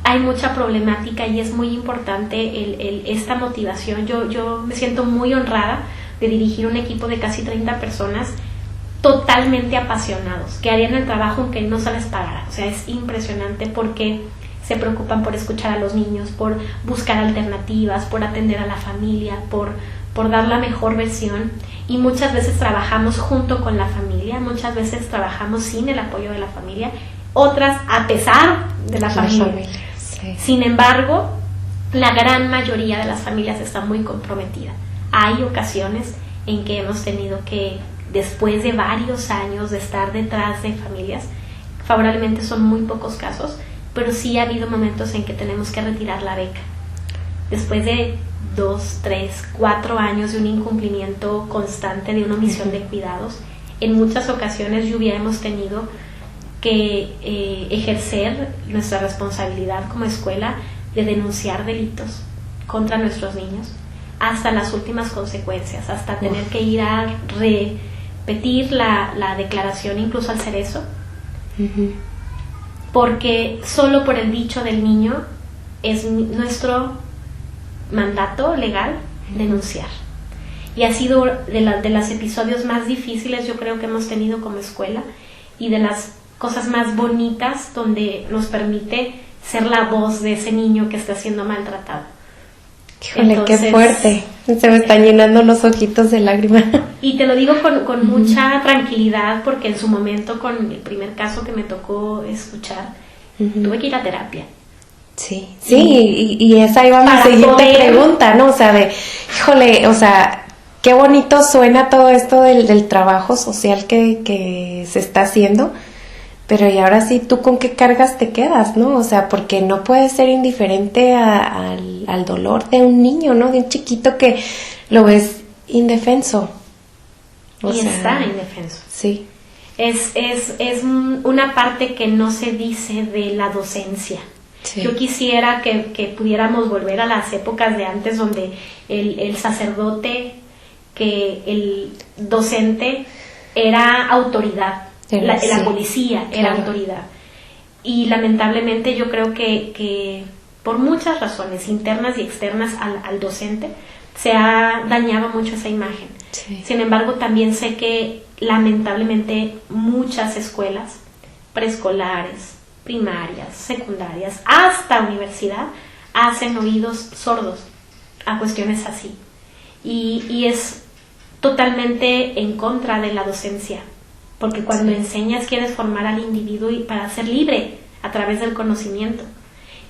hay mucha problemática y es muy importante esta motivación. Yo me siento muy honrada de dirigir un equipo de casi 30 personas totalmente apasionados, que harían el trabajo aunque no se les pagara. O sea, es impresionante porque se preocupan por escuchar a los niños, por buscar alternativas, por atender a la familia, por dar la mejor versión, y muchas veces trabajamos junto con la familia, muchas veces trabajamos sin el apoyo de la familia, otras a pesar de la familia. Sí. Sin embargo, la gran mayoría de las familias está muy comprometida. Hay ocasiones en que hemos tenido que, después de varios años de estar detrás de familias, favorablemente son muy pocos casos, pero sí ha habido momentos en que tenemos que retirar la beca. Después de 2, 3, 4 años de un incumplimiento constante, de una omisión de cuidados, en muchas ocasiones ya hemos tenido que ejercer nuestra responsabilidad como escuela de denunciar delitos contra nuestros niños hasta las últimas consecuencias, hasta tener que ir a repetir la declaración incluso al cerezo, porque solo por el dicho del niño es nuestro mandato legal denunciar. Y ha sido de los episodios más difíciles, yo creo, que hemos tenido como escuela, y de las cosas más bonitas, donde nos permite ser la voz de ese niño que está siendo maltratado. Híjole, entonces, qué fuerte. Se me están llenando los ojitos de lágrimas. Y te lo digo con mucha tranquilidad, porque en su momento, con el primer caso que me tocó escuchar, tuve que ir a terapia. Sí, y esa iba a mi siguiente pregunta, ¿no? O sea, híjole, o sea, qué bonito suena todo esto del trabajo social que se está haciendo, pero y ahora sí, ¿tú con qué cargas te quedas, no? O sea, porque no puedes ser indiferente al dolor de un niño, ¿no? De un chiquito que lo ves indefenso. Está indefenso. Sí. Es una parte que no se dice de la docencia. Sí. Yo quisiera que pudiéramos volver a las épocas de antes, donde el sacerdote, que el docente era autoridad, la policía era autoridad. Y lamentablemente yo creo que por muchas razones internas y externas al docente se ha dañado mucho esa imagen. Sí. Sin embargo, también sé que lamentablemente muchas escuelas preescolares, primarias, secundarias, hasta universidad, hacen oídos sordos a cuestiones así. Y es totalmente en contra de la docencia, porque cuando enseñas quieres formar al individuo y para ser libre a través del conocimiento,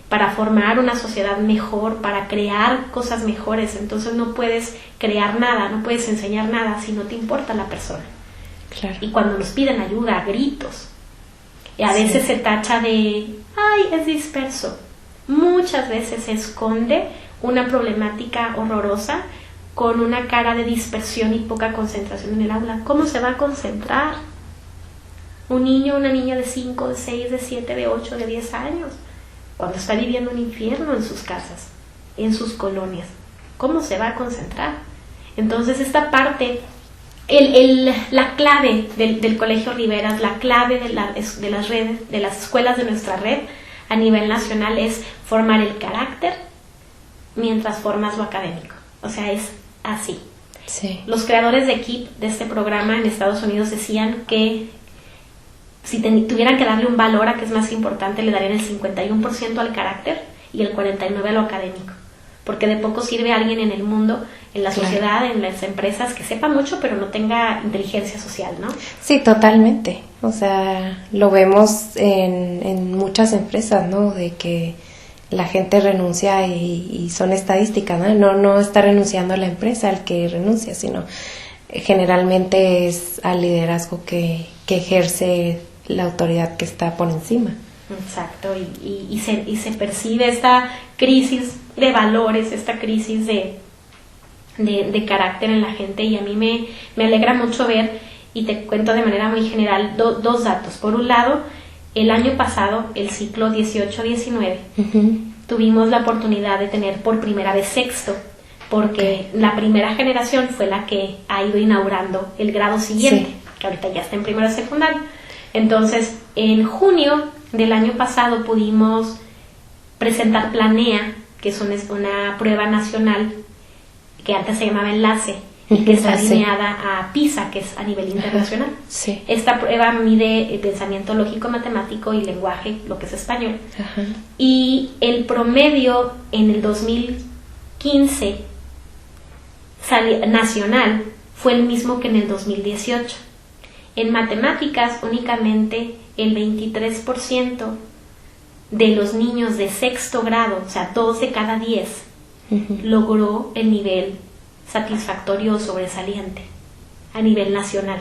para formar una sociedad mejor, para crear cosas mejores. Entonces no puedes crear nada, no puedes enseñar nada si no te importa la persona. Claro. Y cuando nos piden ayuda, a gritos, y a veces se tacha de, ay, es disperso. Muchas veces se esconde una problemática horrorosa con una cara de dispersión y poca concentración en el aula. ¿Cómo se va a concentrar un niño o una niña de 5, de 6, de 7, de 8, de 10 años? Cuando está viviendo un infierno en sus casas, en sus colonias. ¿Cómo se va a concentrar? Entonces esta parte, la clave del Colegio Riveras, la clave de las redes, de las escuelas de nuestra red a nivel nacional, es formar el carácter mientras formas lo académico. O sea, es así. Sí. Los creadores de KEEP, de este programa en Estados Unidos, decían que si tuvieran que darle un valor a que es más importante, le darían el 51% al carácter y el 49% a lo académico. Porque de poco sirve a alguien en el mundo, en la sociedad, en las empresas, que sepa mucho pero no tenga inteligencia social, ¿no? Sí, totalmente. O sea, lo vemos en muchas empresas, ¿no? De que la gente renuncia y son estadísticas, ¿no? No está renunciando a la empresa el que renuncia, sino generalmente es al liderazgo que ejerce la autoridad que está por encima. Exacto, y se percibe esta crisis de valores, esta crisis de carácter en la gente, y a mí me alegra mucho ver, y te cuento de manera muy general dos datos. Por un lado, El año pasado, el ciclo 18-19, tuvimos la oportunidad de tener por primera vez sexto, porque la primera generación fue la que ha ido inaugurando el grado siguiente, que ahorita ya está en primero de secundaria. Entonces, en junio del año pasado pudimos presentar Planea, que es una prueba nacional que antes se llamaba Enlace, y que está alineada a PISA, que es a nivel internacional. Sí. Esta prueba mide el pensamiento lógico, matemático y lenguaje, lo que es español. Y el promedio en el 2015 nacional fue el mismo que en el 2018. En matemáticas, únicamente el 23% de los niños de sexto grado, o sea, 2 de cada 10, logró el nivel satisfactorio o sobresaliente a nivel nacional.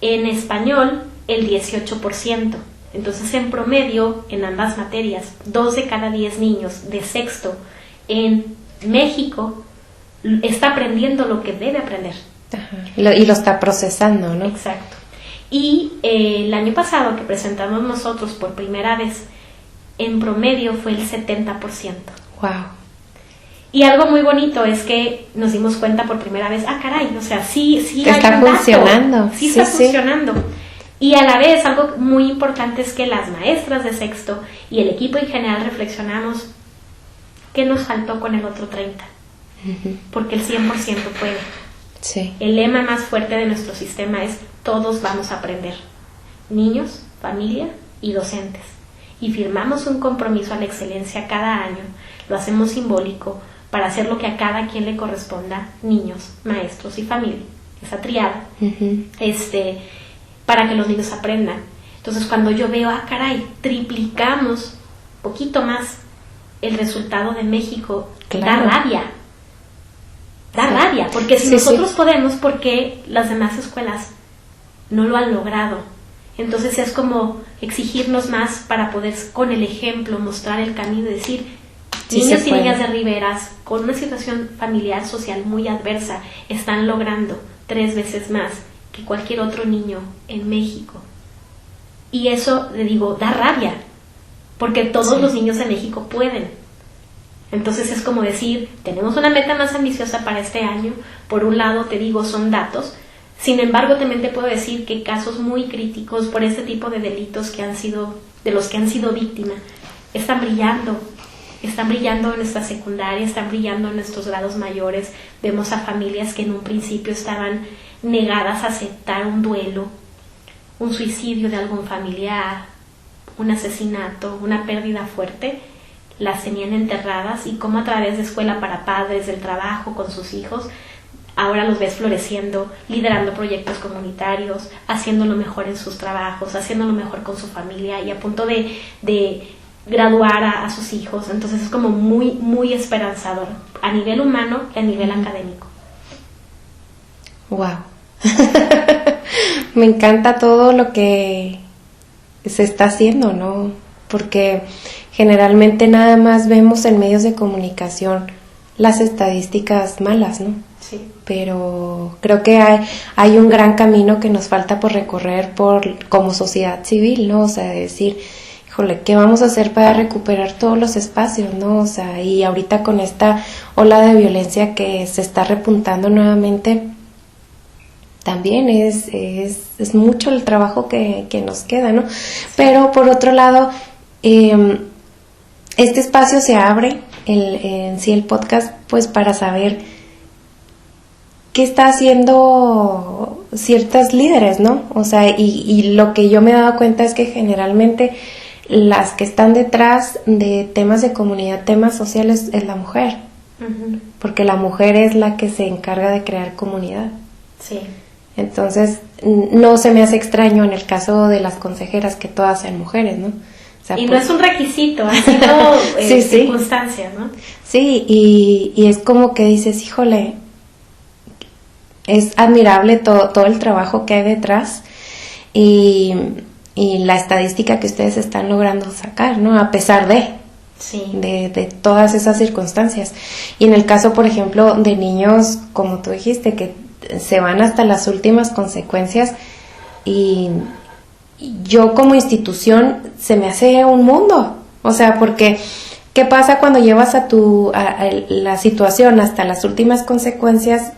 En español, el 18%. Entonces, en promedio, en ambas materias, 2 de cada 10 niños de sexto en México está aprendiendo lo que debe aprender. Y lo está procesando, ¿no? Exacto. Y el año pasado que presentamos nosotros por primera vez, en promedio fue el 70%. Wow. Y algo muy bonito es que nos dimos cuenta por primera vez, caray, o sea, sí está funcionando. Sí está funcionando. Y a la vez, algo muy importante es que las maestras de sexto y el equipo en general reflexionamos qué nos faltó con el otro 30%. Porque el 100% puede. Sí. El lema más fuerte de nuestro sistema es todos vamos a aprender. Niños, familia y docentes. Y firmamos un compromiso a la excelencia cada año. Lo hacemos simbólico para hacer lo que a cada quien le corresponda, niños, maestros y familia. Esa triada. Para que los niños aprendan. Entonces, cuando yo veo, caray, triplicamos poquito más el resultado de México, da rabia. Da rabia, porque si nosotros podemos, ¿por qué las demás escuelas no lo han logrado? Entonces es como exigirnos más para poder, con el ejemplo, mostrar el camino y decir, niños y niñas de Riberas, con una situación familiar, social muy adversa, están logrando 3 veces más que cualquier otro niño en México. Y eso, le digo, da rabia, porque todos los niños de México pueden. Entonces es como decir, tenemos una meta más ambiciosa para este año. Por un lado, te digo, son datos. Sin embargo, también te puedo decir que casos muy críticos por este tipo de delitos de los que han sido víctimas, están brillando en nuestra secundaria, están brillando en nuestros grados mayores. Vemos a familias que en un principio estaban negadas a aceptar un duelo, un suicidio de algún familiar, un asesinato, una pérdida fuerte, las tenían enterradas, y cómo a través de Escuela para Padres, del trabajo con sus hijos, ahora los ves floreciendo, liderando proyectos comunitarios, haciendo lo mejor en sus trabajos, haciendo lo mejor con su familia y a punto de graduar a sus hijos. Entonces es como muy, muy esperanzador a nivel humano y a nivel académico. Wow. Me encanta todo lo que se está haciendo, ¿no? Porque generalmente nada más vemos en medios de comunicación las estadísticas malas, ¿no? Sí. Pero creo que hay un gran camino que nos falta por recorrer como sociedad civil, ¿no? O sea, de decir, híjole, ¿qué vamos a hacer para recuperar todos los espacios, ¿no? O sea, y ahorita con esta ola de violencia que se está repuntando nuevamente, también es mucho el trabajo que nos queda, ¿no? Pero por otro lado, este espacio se abre, en sí el podcast, pues para saber qué está haciendo ciertas líderes, ¿no? O sea, y lo que yo me he dado cuenta es que generalmente las que están detrás de temas de comunidad, temas sociales, es la mujer. Porque la mujer es la que se encarga de crear comunidad. Sí. Entonces, no se me hace extraño en el caso de las consejeras que todas sean mujeres, ¿no? O sea, y no es un requisito, ha sido circunstancias, ¿no? Sí, y es como que dices, híjole, es admirable todo el trabajo que hay detrás y la estadística que ustedes están logrando sacar, ¿no? A pesar de todas esas circunstancias. Y en el caso, por ejemplo, de niños, como tú dijiste, que se van hasta las últimas consecuencias y yo como institución se me hace un mundo. O sea, porque ¿qué pasa cuando llevas a la situación hasta las últimas consecuencias?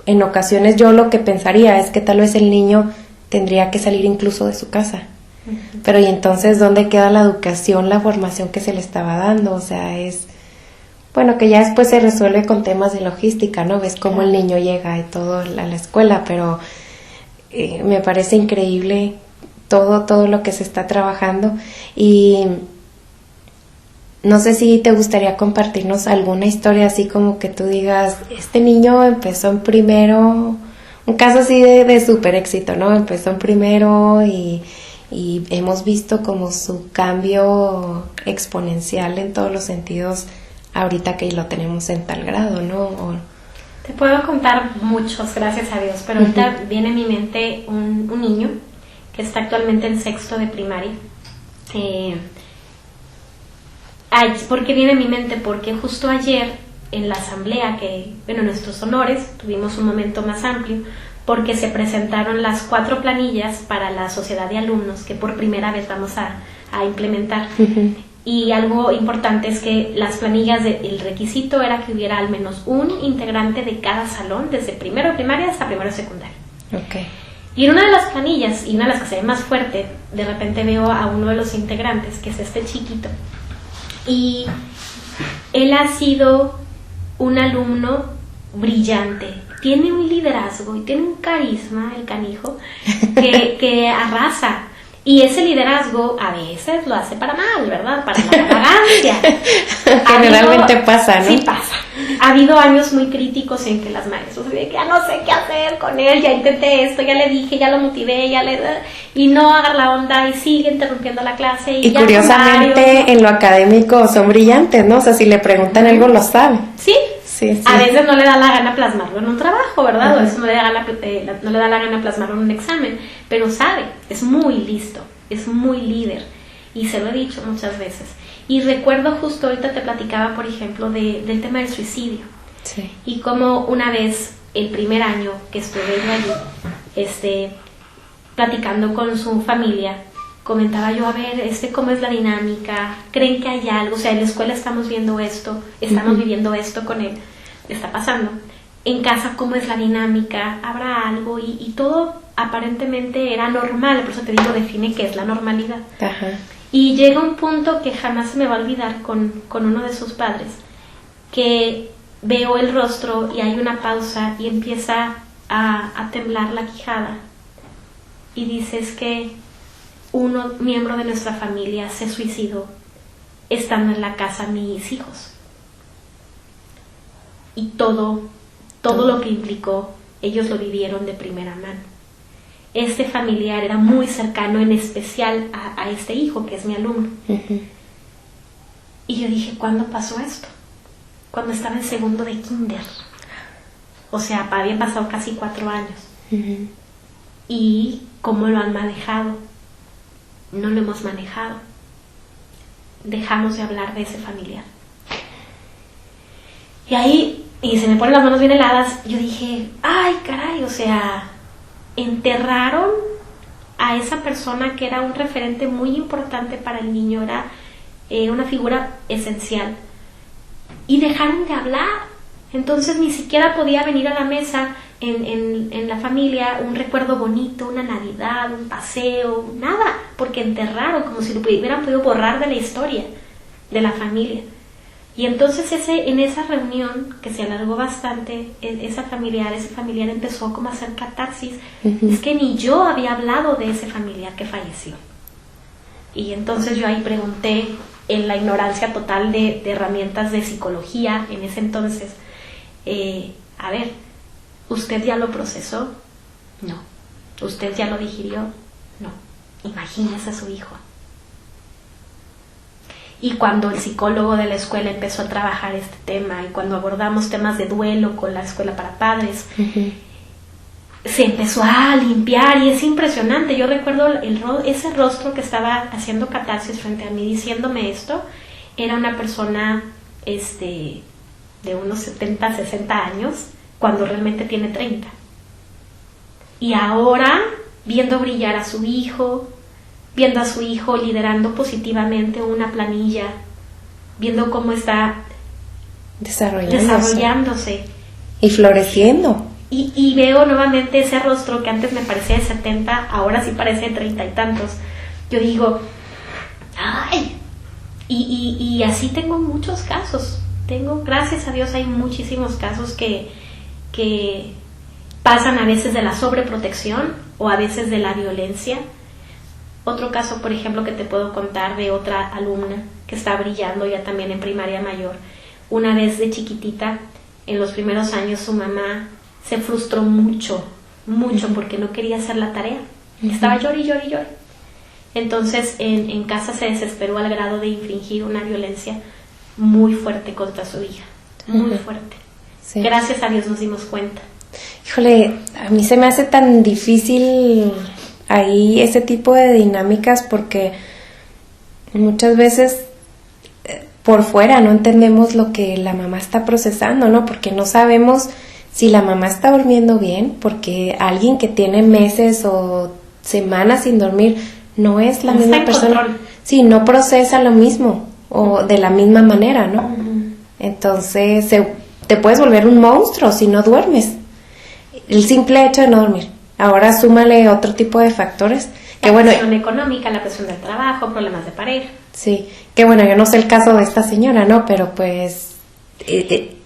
En ocasiones yo lo que pensaría es que tal vez el niño tendría que salir incluso de su casa. Uh-huh. Pero ¿y entonces dónde queda la educación, la formación que se le estaba dando? O sea, bueno, que ya después se resuelve con temas de logística, ¿no? Ves cómo el niño llega y todo a la escuela, pero me parece increíble todo lo que se está trabajando. Y no sé si te gustaría compartirnos alguna historia así como que tú digas, este niño empezó en primero, un caso así de súper éxito, ¿no? Empezó en primero y hemos visto como su cambio exponencial en todos los sentidos ahorita que lo tenemos en tal grado, ¿no? Te puedo contar muchos, gracias a Dios, pero ahorita viene a mi mente un niño que está actualmente en 6º de primaria. ¿Por qué viene a mi mente? Porque justo ayer en la asamblea, nuestros honores, tuvimos un momento más amplio, porque se presentaron las 4 planillas para la sociedad de alumnos que por primera vez vamos a implementar. Uh-huh. Y algo importante es que las planillas, el requisito era que hubiera al menos un integrante de cada salón, desde primero de primaria hasta primero de secundaria. Okay. Y en una de las planillas, y una de las que se ve más fuerte, de repente veo a uno de los integrantes, que es este chiquito, y él ha sido un alumno brillante, tiene un liderazgo y tiene un carisma, el canijo, que arrasa. Y ese liderazgo a veces lo hace para mal, ¿verdad? Para la vagancia. Generalmente pasa, ¿no? Sí pasa. Ha habido años muy críticos en que las maestras que ya no sé qué hacer con él, ya intenté esto, ya le dije, ya lo motivé, y no agarra la onda y sigue interrumpiendo la clase. Y curiosamente en lo académico son brillantes, ¿no? O sea, si le preguntan algo lo saben. Sí. Sí. A veces no le da la gana plasmarlo en un trabajo, ¿verdad? Uh-huh. O eso no le da la gana plasmarlo en un examen, pero sabe, es muy listo, es muy líder, y se lo he dicho muchas veces. Y recuerdo justo ahorita te platicaba, por ejemplo, del tema del suicidio. Sí. Y como una vez, el primer año que estuve yo allí, platicando con su familia, comentaba yo, a ver, cómo es la dinámica, creen que hay algo, o sea, en la escuela estamos viendo esto, estamos uh-huh. viviendo esto con él, está pasando. En casa, ¿cómo es la dinámica? ¿Habrá algo? Y todo aparentemente era normal, por eso te digo, define qué es la normalidad. Ajá. Y llega un punto que jamás se me va a olvidar con uno de sus padres, que veo el rostro y hay una pausa y empieza a temblar la quijada. Y dices que un miembro de nuestra familia se suicidó estando en la casa mis hijos. Y todo lo que implicó, ellos lo vivieron de primera mano. Este familiar era muy cercano, en especial a este hijo que es mi alumno. Uh-huh. Y yo dije, ¿cuándo pasó esto? Cuando estaba en 2º de kinder. O sea, habían pasado casi 4 años. Uh-huh. ¿Y cómo lo han manejado? No lo hemos manejado. Dejamos de hablar de ese familiar. Y ahí, y se me ponen las manos bien heladas, yo dije, ay caray, o sea, enterraron a esa persona que era un referente muy importante para el niño, era una figura esencial, y dejaron de hablar. Entonces ni siquiera podía venir a la mesa en la familia un recuerdo bonito, una Navidad, un paseo, nada, porque enterraron, como si lo hubieran podido borrar de la historia de la familia. Y entonces en esa reunión, que se alargó bastante, ese familiar empezó como a hacer catarsis. Uh-huh. Es que ni yo había hablado de ese familiar que falleció. Y entonces yo ahí pregunté, en la ignorancia total de herramientas de psicología en ese entonces, a ver, ¿usted ya lo procesó? No. ¿Usted ya lo digirió? No. Imagínese a su hijo. Y cuando el psicólogo de la escuela empezó a trabajar este tema, y cuando abordamos temas de duelo con la escuela para padres, uh-huh. se empezó a limpiar, y es impresionante. Yo recuerdo ese rostro que estaba haciendo catarsis frente a mí diciéndome esto. Era una persona de unos 70, 60 años, cuando realmente tiene 30. Y ahora, viendo brillar a su hijo, viendo a su hijo liderando positivamente una planilla, viendo cómo está desarrollándose y floreciendo. Y veo nuevamente ese rostro que antes me parecía de 70, ahora sí parece de 30 y tantos. Yo digo, ¡ay! Y así tengo muchos casos. Gracias a Dios, hay muchísimos casos que pasan a veces de la sobreprotección o a veces de la violencia. Otro caso, por ejemplo, que te puedo contar de otra alumna que está brillando ya también en primaria mayor. Una vez de chiquitita, en los primeros años, su mamá se frustró mucho porque no quería hacer la tarea. Estaba llori. Entonces en casa se desesperó al grado de infringir una violencia muy fuerte contra su hija, muy fuerte. Sí. Gracias a Dios nos dimos cuenta. Híjole, a mí se me hace tan difícil ahí ese tipo de dinámicas porque muchas veces por fuera no entendemos lo que la mamá está procesando, ¿no? Porque no sabemos si la mamá está durmiendo bien, porque alguien que tiene meses o semanas sin dormir no es la misma persona. Sí, no procesa lo mismo o de la misma manera, ¿no? Entonces te puedes volver un monstruo si no duermes. El simple hecho de no dormir. Ahora súmale otro tipo de factores. La presión económica, la presión del trabajo, problemas de pareja. Sí, que bueno, yo no sé el caso de esta señora, ¿no? Pero pues...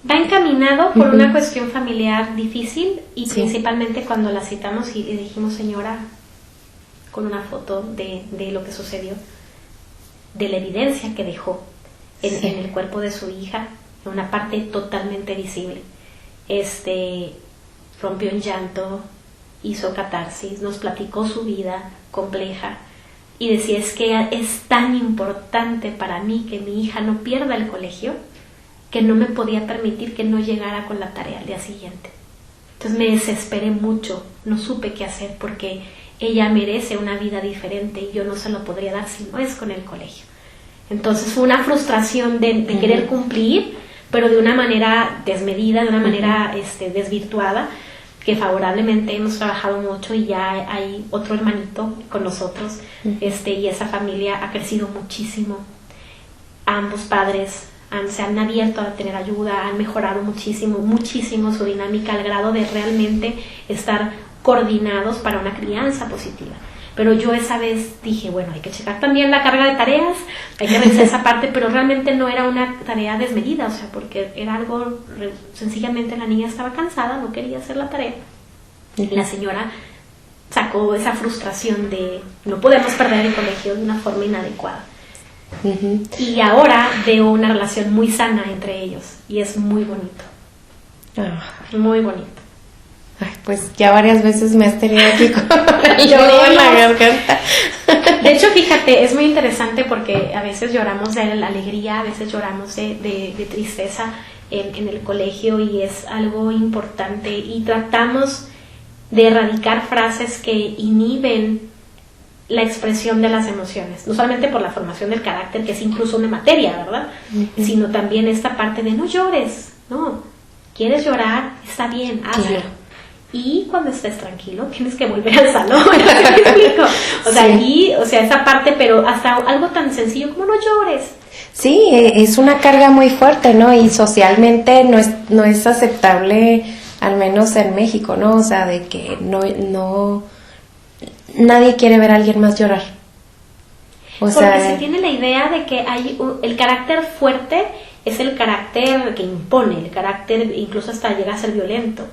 va encaminado por una cuestión familiar difícil y principalmente cuando la citamos y le dijimos, señora, con una foto de lo que sucedió, de la evidencia que dejó en el cuerpo de su hija, en una parte totalmente visible. Rompió en llanto, hizo catarsis, nos platicó su vida compleja y decía, es que es tan importante para mí que mi hija no pierda el colegio que no me podía permitir que no llegara con la tarea al día siguiente. Entonces me desesperé mucho, no supe qué hacer porque ella merece una vida diferente y yo no se lo podría dar si no es con el colegio. Entonces fue una frustración de querer cumplir, pero de una manera desmedida, de una manera desvirtuada, que favorablemente hemos trabajado mucho y ya hay otro hermanito con nosotros, y esa familia ha crecido muchísimo. Ambos padres se han abierto a tener ayuda, han mejorado muchísimo su dinámica al grado de realmente estar coordinados para una crianza positiva. Pero yo esa vez dije, bueno, hay que checar también la carga de tareas, hay que revisar esa parte, pero realmente no era una tarea desmedida, o sea, porque era algo, sencillamente la niña estaba cansada, no quería hacer la tarea. Y la señora sacó esa frustración de no podemos perder el colegio de una forma inadecuada. Y ahora veo una relación muy sana entre ellos y es muy bonito. Muy bonito. Ay, pues ya varias veces me has tenido aquí con el nudo en la garganta. De hecho, fíjate, es muy interesante porque a veces lloramos de la alegría, a veces lloramos de tristeza en el colegio y es algo importante y tratamos de erradicar frases que inhiben la expresión de las emociones, no solamente por la formación del carácter, que es incluso una materia, ¿verdad? Sino también esta parte de no llores, no, quieres llorar, está bien, hazlo. Claro. Y cuando estés tranquilo, tienes que volver al salón, ¿me explico? O sea, esa parte, pero hasta algo tan sencillo como no llores. Sí, es una carga muy fuerte, ¿no? Y socialmente no es aceptable, al menos en México, ¿no? O sea, de que no nadie quiere ver a alguien más llorar. Porque se tiene la idea de que el carácter fuerte es el carácter que impone, el carácter incluso hasta llega a ser violento.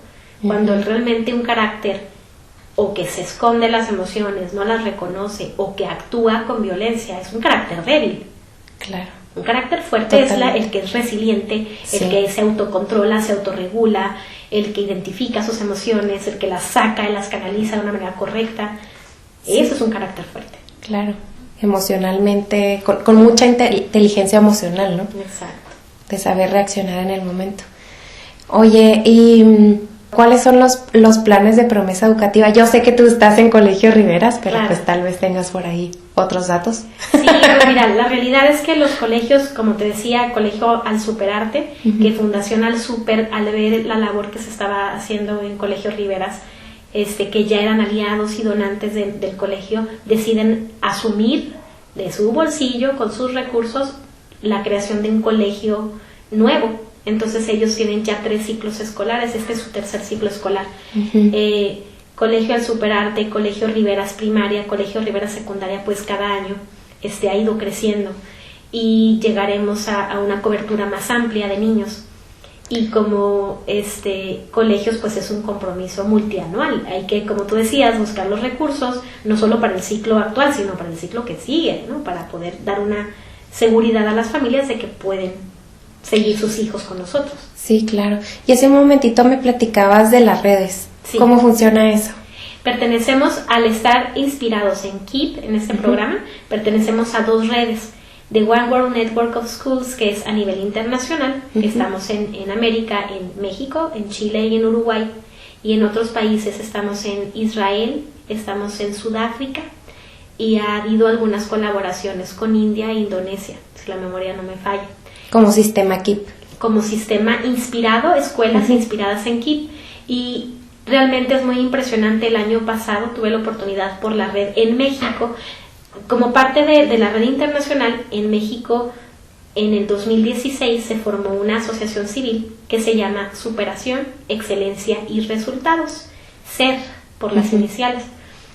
Cuando realmente un carácter o que se esconde las emociones, no las reconoce o que actúa con violencia, es un carácter débil. Claro. Un carácter fuerte es el que es resiliente, el que se autocontrola, se autorregula, el que identifica sus emociones, el que las saca y las canaliza de una manera correcta. Eso es un carácter fuerte. Claro, emocionalmente, con mucha inteligencia emocional, ¿no? Exacto. De saber reaccionar en el momento. Oye, y ¿cuáles son los planes de promesa educativa? Yo sé que tú estás en Colegio Riveras, pero pues tal vez tengas por ahí otros datos. Sí, pues mira, la realidad es que los colegios, como te decía, Colegio Al Superarte, que Fundación Al Super, al ver la labor que se estaba haciendo en Colegio Riveras, que ya eran aliados y donantes del colegio, deciden asumir de su bolsillo, con sus recursos, la creación de un colegio nuevo. Entonces ellos tienen ya 3 ciclos escolares, este es su tercer ciclo escolar. Colegio El Superarte, Colegio Riveras Primaria, Colegio Riveras Secundaria, pues cada año ha ido creciendo y llegaremos a una cobertura más amplia de niños. Y como colegios, pues es un compromiso multianual. Hay que, como tú decías, buscar los recursos, no solo para el ciclo actual, sino para el ciclo que sigue, ¿no? Para poder dar una seguridad a las familias de que pueden seguir sus hijos con nosotros. Sí, claro. Y hace un momentito me platicabas de las redes. Sí. ¿Cómo funciona eso? Pertenecemos, al estar inspirados en KEEP, en este programa, pertenecemos a 2 redes. The One World Network of Schools, que es a nivel internacional. Estamos en América, en México, en Chile y en Uruguay. Y en otros países estamos en Israel, estamos en Sudáfrica, y ha habido algunas colaboraciones con India e Indonesia, si la memoria no me falla. Como sistema KEEP. Como sistema inspirado, escuelas inspiradas en KEEP. Y realmente es muy impresionante. El año pasado tuve la oportunidad por la red en México. Como parte de la red internacional, en México, en el 2016 se formó una asociación civil que se llama Superación, Excelencia y Resultados, SER, por las iniciales.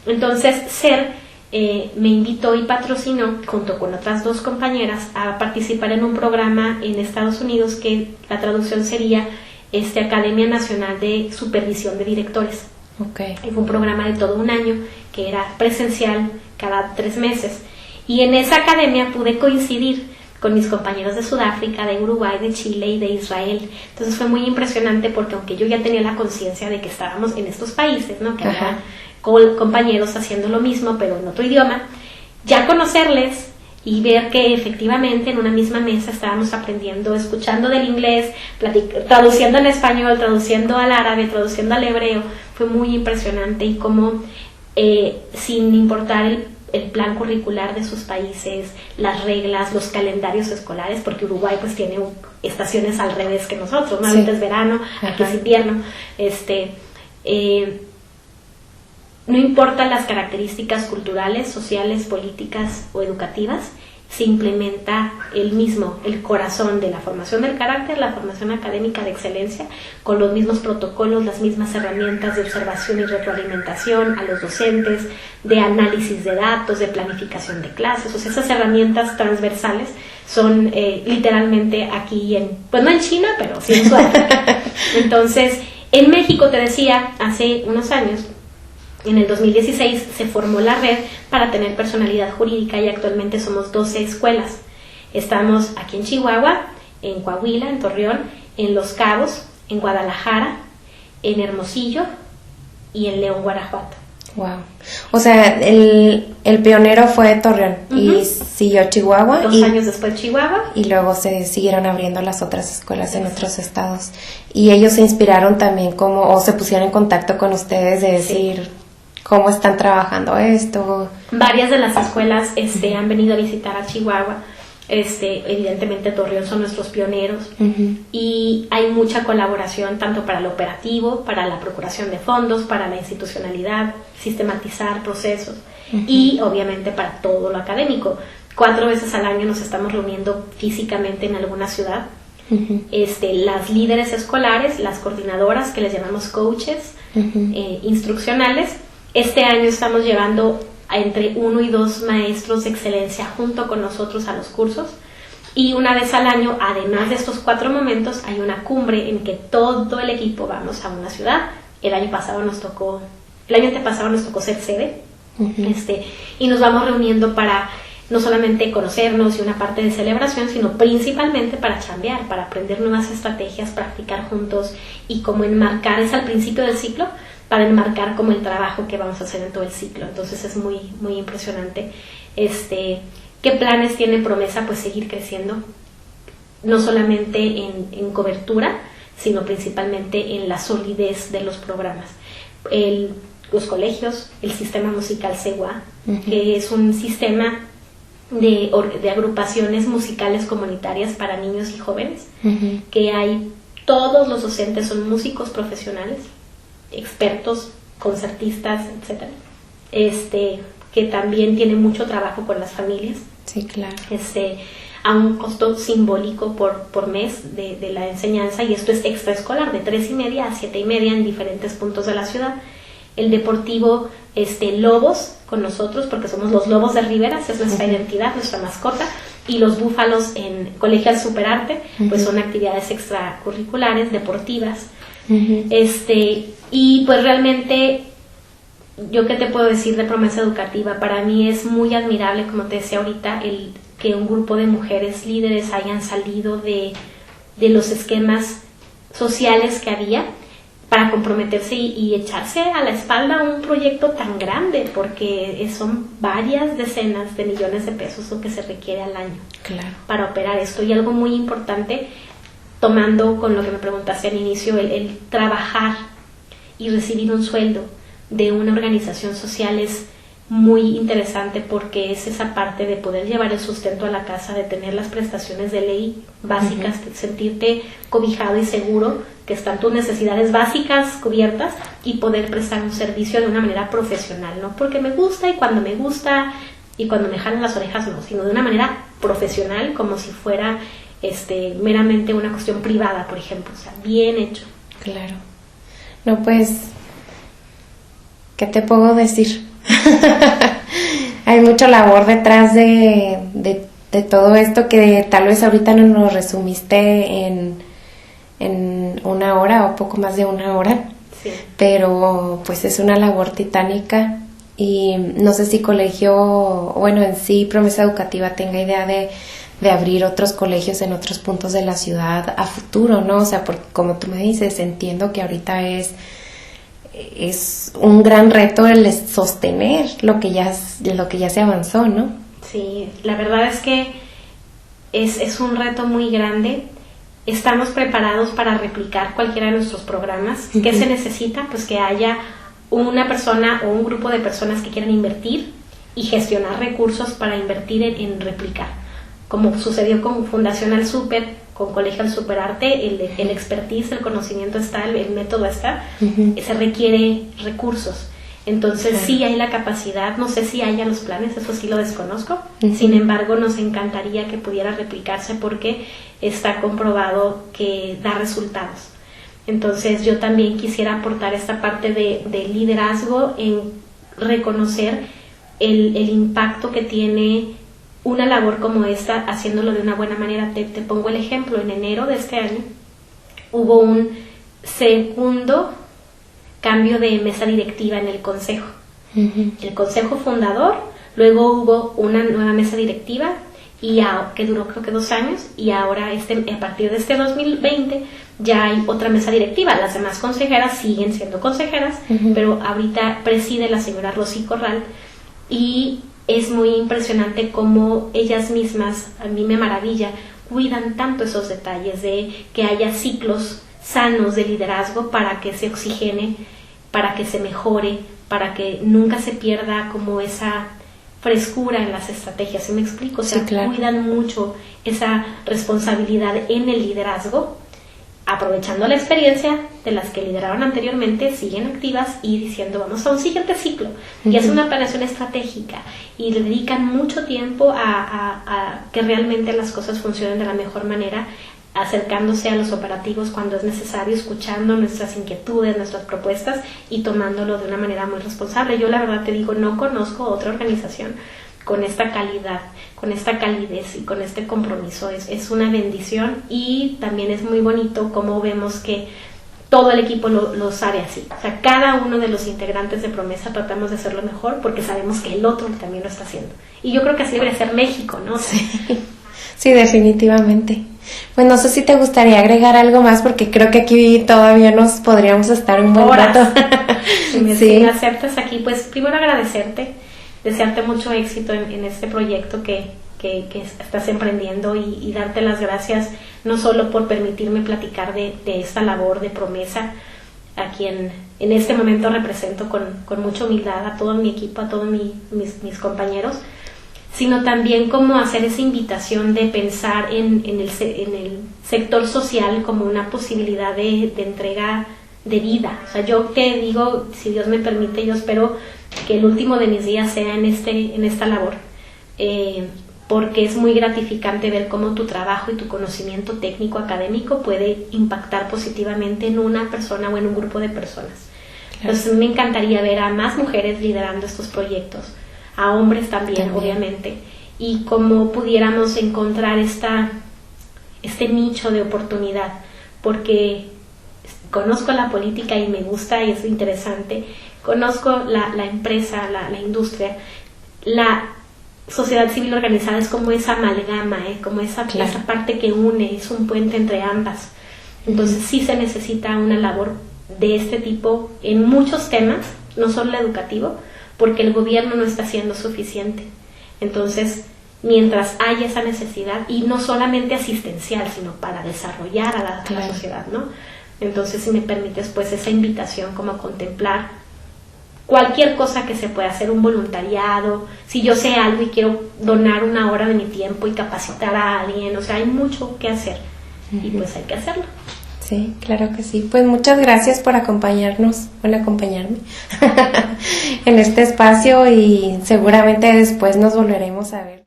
Entonces, SER me invitó y patrocinó, junto con otras 2 compañeras, a participar en un programa en Estados Unidos que la traducción sería Academia Nacional de Supervisión de Directores. Okay. Fue un programa de todo un año que era presencial cada 3 meses, y en esa academia pude coincidir con mis compañeros de Sudáfrica, de Uruguay, de Chile y de Israel. Entonces fue muy impresionante, porque aunque yo ya tenía la conciencia de que estábamos en estos países, ¿no? Que había compañeros haciendo lo mismo pero en otro idioma, ya conocerles y ver que efectivamente en una misma mesa estábamos aprendiendo, escuchando del inglés, traduciendo en español, traduciendo al árabe, traduciendo al hebreo, fue muy impresionante. Y cómo sin importar el plan curricular de sus países, las reglas, los calendarios escolares, porque Uruguay pues tiene estaciones al revés que nosotros, ¿no? Ahorita es verano, aquí es invierno, no importan las características culturales, sociales, políticas o educativas, se implementa el corazón de la formación del carácter, la formación académica de excelencia, con los mismos protocolos, las mismas herramientas de observación y retroalimentación a los docentes, de análisis de datos, de planificación de clases. O sea, esas herramientas transversales son literalmente aquí pues no en China, pero sí en Sudáfrica. Entonces, en México, te decía, hace unos años, en el 2016 se formó la red para tener personalidad jurídica, y actualmente somos 12 escuelas. Estamos aquí en Chihuahua, en Coahuila, en Torreón, en Los Cabos, en Guadalajara, en Hermosillo y en León, Guanajuato. Wow. O sea, el pionero fue Torreón y siguió Chihuahua. 2 años después Chihuahua. Y luego se siguieron abriendo las otras escuelas en otros estados. Y ellos se inspiraron también o se pusieron en contacto con ustedes de decir cómo están trabajando esto. Varias de las escuelas han venido a visitar a Chihuahua. Evidentemente Torreón son nuestros pioneros, y hay mucha colaboración tanto para lo operativo, para la procuración de fondos, para la institucionalidad, sistematizar procesos, y obviamente para todo lo académico. 4 veces al año nos estamos reuniendo físicamente en alguna ciudad. Las líderes escolares, las coordinadoras, que les llamamos coaches instruccionales. Este año estamos llevando a entre 1 y 2 maestros de excelencia junto con nosotros a los cursos, y una vez al año, además de estos 4 momentos, hay una cumbre en que todo el equipo vamos a una ciudad. El año antepasado nos tocó ser sede, y nos vamos reuniendo para no solamente conocernos y una parte de celebración, sino principalmente para chambear, para aprender nuevas estrategias, practicar juntos, y como enmarcar, es al principio del ciclo, para enmarcar como el trabajo que vamos a hacer en todo el ciclo. Entonces es muy, muy impresionante. ¿Qué planes tiene Promesa? Pues seguir creciendo, no solamente en cobertura, sino principalmente en la solidez de los programas. Los colegios, el sistema musical CEWA, que es un sistema de agrupaciones musicales comunitarias para niños y jóvenes, que todos los docentes son músicos profesionales, expertos concertistas, etcétera, que también tiene mucho trabajo con las familias. Sí, claro. A un costo simbólico por mes de la enseñanza, y esto es extraescolar, de 3:30 a 7:30 en diferentes puntos de la ciudad. El deportivo Lobos con nosotros, porque somos los Lobos de Riberas, es nuestra identidad, nuestra mascota, y los Búfalos en Colegial Superarte, pues son actividades extracurriculares, deportivas. Y pues realmente, ¿yo qué te puedo decir de Promesa Educativa? Para mí es muy admirable, como te decía ahorita, que un grupo de mujeres líderes hayan salido de los esquemas sociales que había para comprometerse y echarse a la espalda un proyecto tan grande, porque son varias decenas de millones de pesos lo que se requiere al año, claro, para operar esto. Y algo muy importante, tomando con lo que me preguntaste al inicio, el trabajar y recibir un sueldo de una organización social es muy interesante, porque es esa parte de poder llevar el sustento a la casa, de tener las prestaciones de ley básicas, de sentirte cobijado y seguro que están tus necesidades básicas cubiertas, y poder prestar un servicio de una manera profesional, no porque me gusta y cuando me gusta y cuando me jalan las orejas, no, sino de una manera profesional, como si fuera meramente una cuestión privada, por ejemplo, o sea, bien hecho. Claro. No, pues, ¿qué te puedo decir? Hay mucha labor detrás de todo esto, que tal vez ahorita no nos resumiste en una hora o poco más de una hora. Sí. Pero pues es una labor titánica, y no sé si en sí Promesa Educativa tenga idea de abrir otros colegios en otros puntos de la ciudad a futuro, ¿no? O sea, porque como tú me dices, entiendo que ahorita es un gran reto el sostener lo que ya se avanzó, ¿no? Sí, la verdad es que es un reto muy grande. Estamos preparados para replicar cualquiera de nuestros programas. ¿Qué se necesita? Pues que haya una persona o un grupo de personas que quieran invertir y gestionar recursos para invertir en replicar. Como sucedió con Fundación Al Super, con Colegial Superarte, el expertise, el conocimiento está, el método está, se requiere recursos. Entonces sí hay la capacidad, no sé si haya los planes, eso sí lo desconozco, sin embargo nos encantaría que pudiera replicarse, porque está comprobado que da resultados. Entonces yo también quisiera aportar esta parte de liderazgo en reconocer el impacto que tiene una labor como esta, haciéndolo de una buena manera. Te pongo el ejemplo. En enero de este año hubo un segundo cambio de mesa directiva en el consejo. El consejo fundador, luego hubo una nueva mesa directiva que duró creo que 2 años, y ahora a partir de este 2020 ya hay otra mesa directiva. Las demás consejeras siguen siendo consejeras, pero ahorita preside la señora Rosy Corral, y es muy impresionante cómo ellas mismas, a mí me maravilla, cuidan tanto esos detalles de que haya ciclos sanos de liderazgo para que se oxigene, para que se mejore, para que nunca se pierda como esa frescura en las estrategias. ¿Sí me explico? O sea, sí, claro, cuidan mucho esa responsabilidad en el liderazgo, aprovechando la experiencia de las que lideraron anteriormente, siguen activas y diciendo vamos a un siguiente ciclo, y es una planeación estratégica, y le dedican mucho tiempo a que realmente las cosas funcionen de la mejor manera, acercándose a los operativos cuando es necesario, escuchando nuestras inquietudes, nuestras propuestas y tomándolo de una manera muy responsable. Yo la verdad te digo, no conozco otra organización con esta calidad, con esta calidez y con este compromiso. Es una bendición, y también es muy bonito cómo vemos que todo el equipo lo sabe así. O sea, cada uno de los integrantes de Promesa tratamos de hacerlo mejor porque sabemos que el otro también lo está haciendo. Y yo creo que así debería ser México, ¿no? Sí, definitivamente. Pues no sé si te gustaría agregar algo más, porque creo que aquí todavía nos podríamos estar un buen rato. Si me aceptas aquí, pues primero agradecerte, desearte mucho éxito en este proyecto que estás emprendiendo, y darte las gracias no solo por permitirme platicar de esta labor de Promesa, a quien en este momento represento con mucha humildad, a todo mi equipo, a todos mis compañeros, sino también como hacer esa invitación de pensar en el sector social como una posibilidad de entrega de vida. O sea, yo te digo, si Dios me permite, yo espero que el último de mis días sea en esta labor, porque es muy gratificante ver cómo tu trabajo y tu conocimiento técnico académico puede impactar positivamente en una persona o en un grupo de personas. Entonces me encantaría ver a más mujeres liderando estos proyectos, a hombres también. Obviamente, y cómo pudiéramos encontrar este nicho de oportunidad, porque conozco la política y me gusta y es interesante, conozco la empresa, la industria, la sociedad civil organizada es como esa amalgama, como esa parte que une, es un puente entre ambas. Entonces sí se necesita una labor de este tipo en muchos temas, no solo el educativo, porque el gobierno no está haciendo suficiente. Entonces, mientras haya esa necesidad, y no solamente asistencial, sino para desarrollar a la sociedad, ¿no? Entonces, si me permites, pues esa invitación como a contemplar cualquier cosa que se pueda hacer, un voluntariado, si yo sé algo y quiero donar una hora de mi tiempo y capacitar a alguien, o sea, hay mucho que hacer y pues hay que hacerlo. Sí, claro que sí. Pues muchas gracias por acompañarme en este espacio y seguramente después nos volveremos a ver.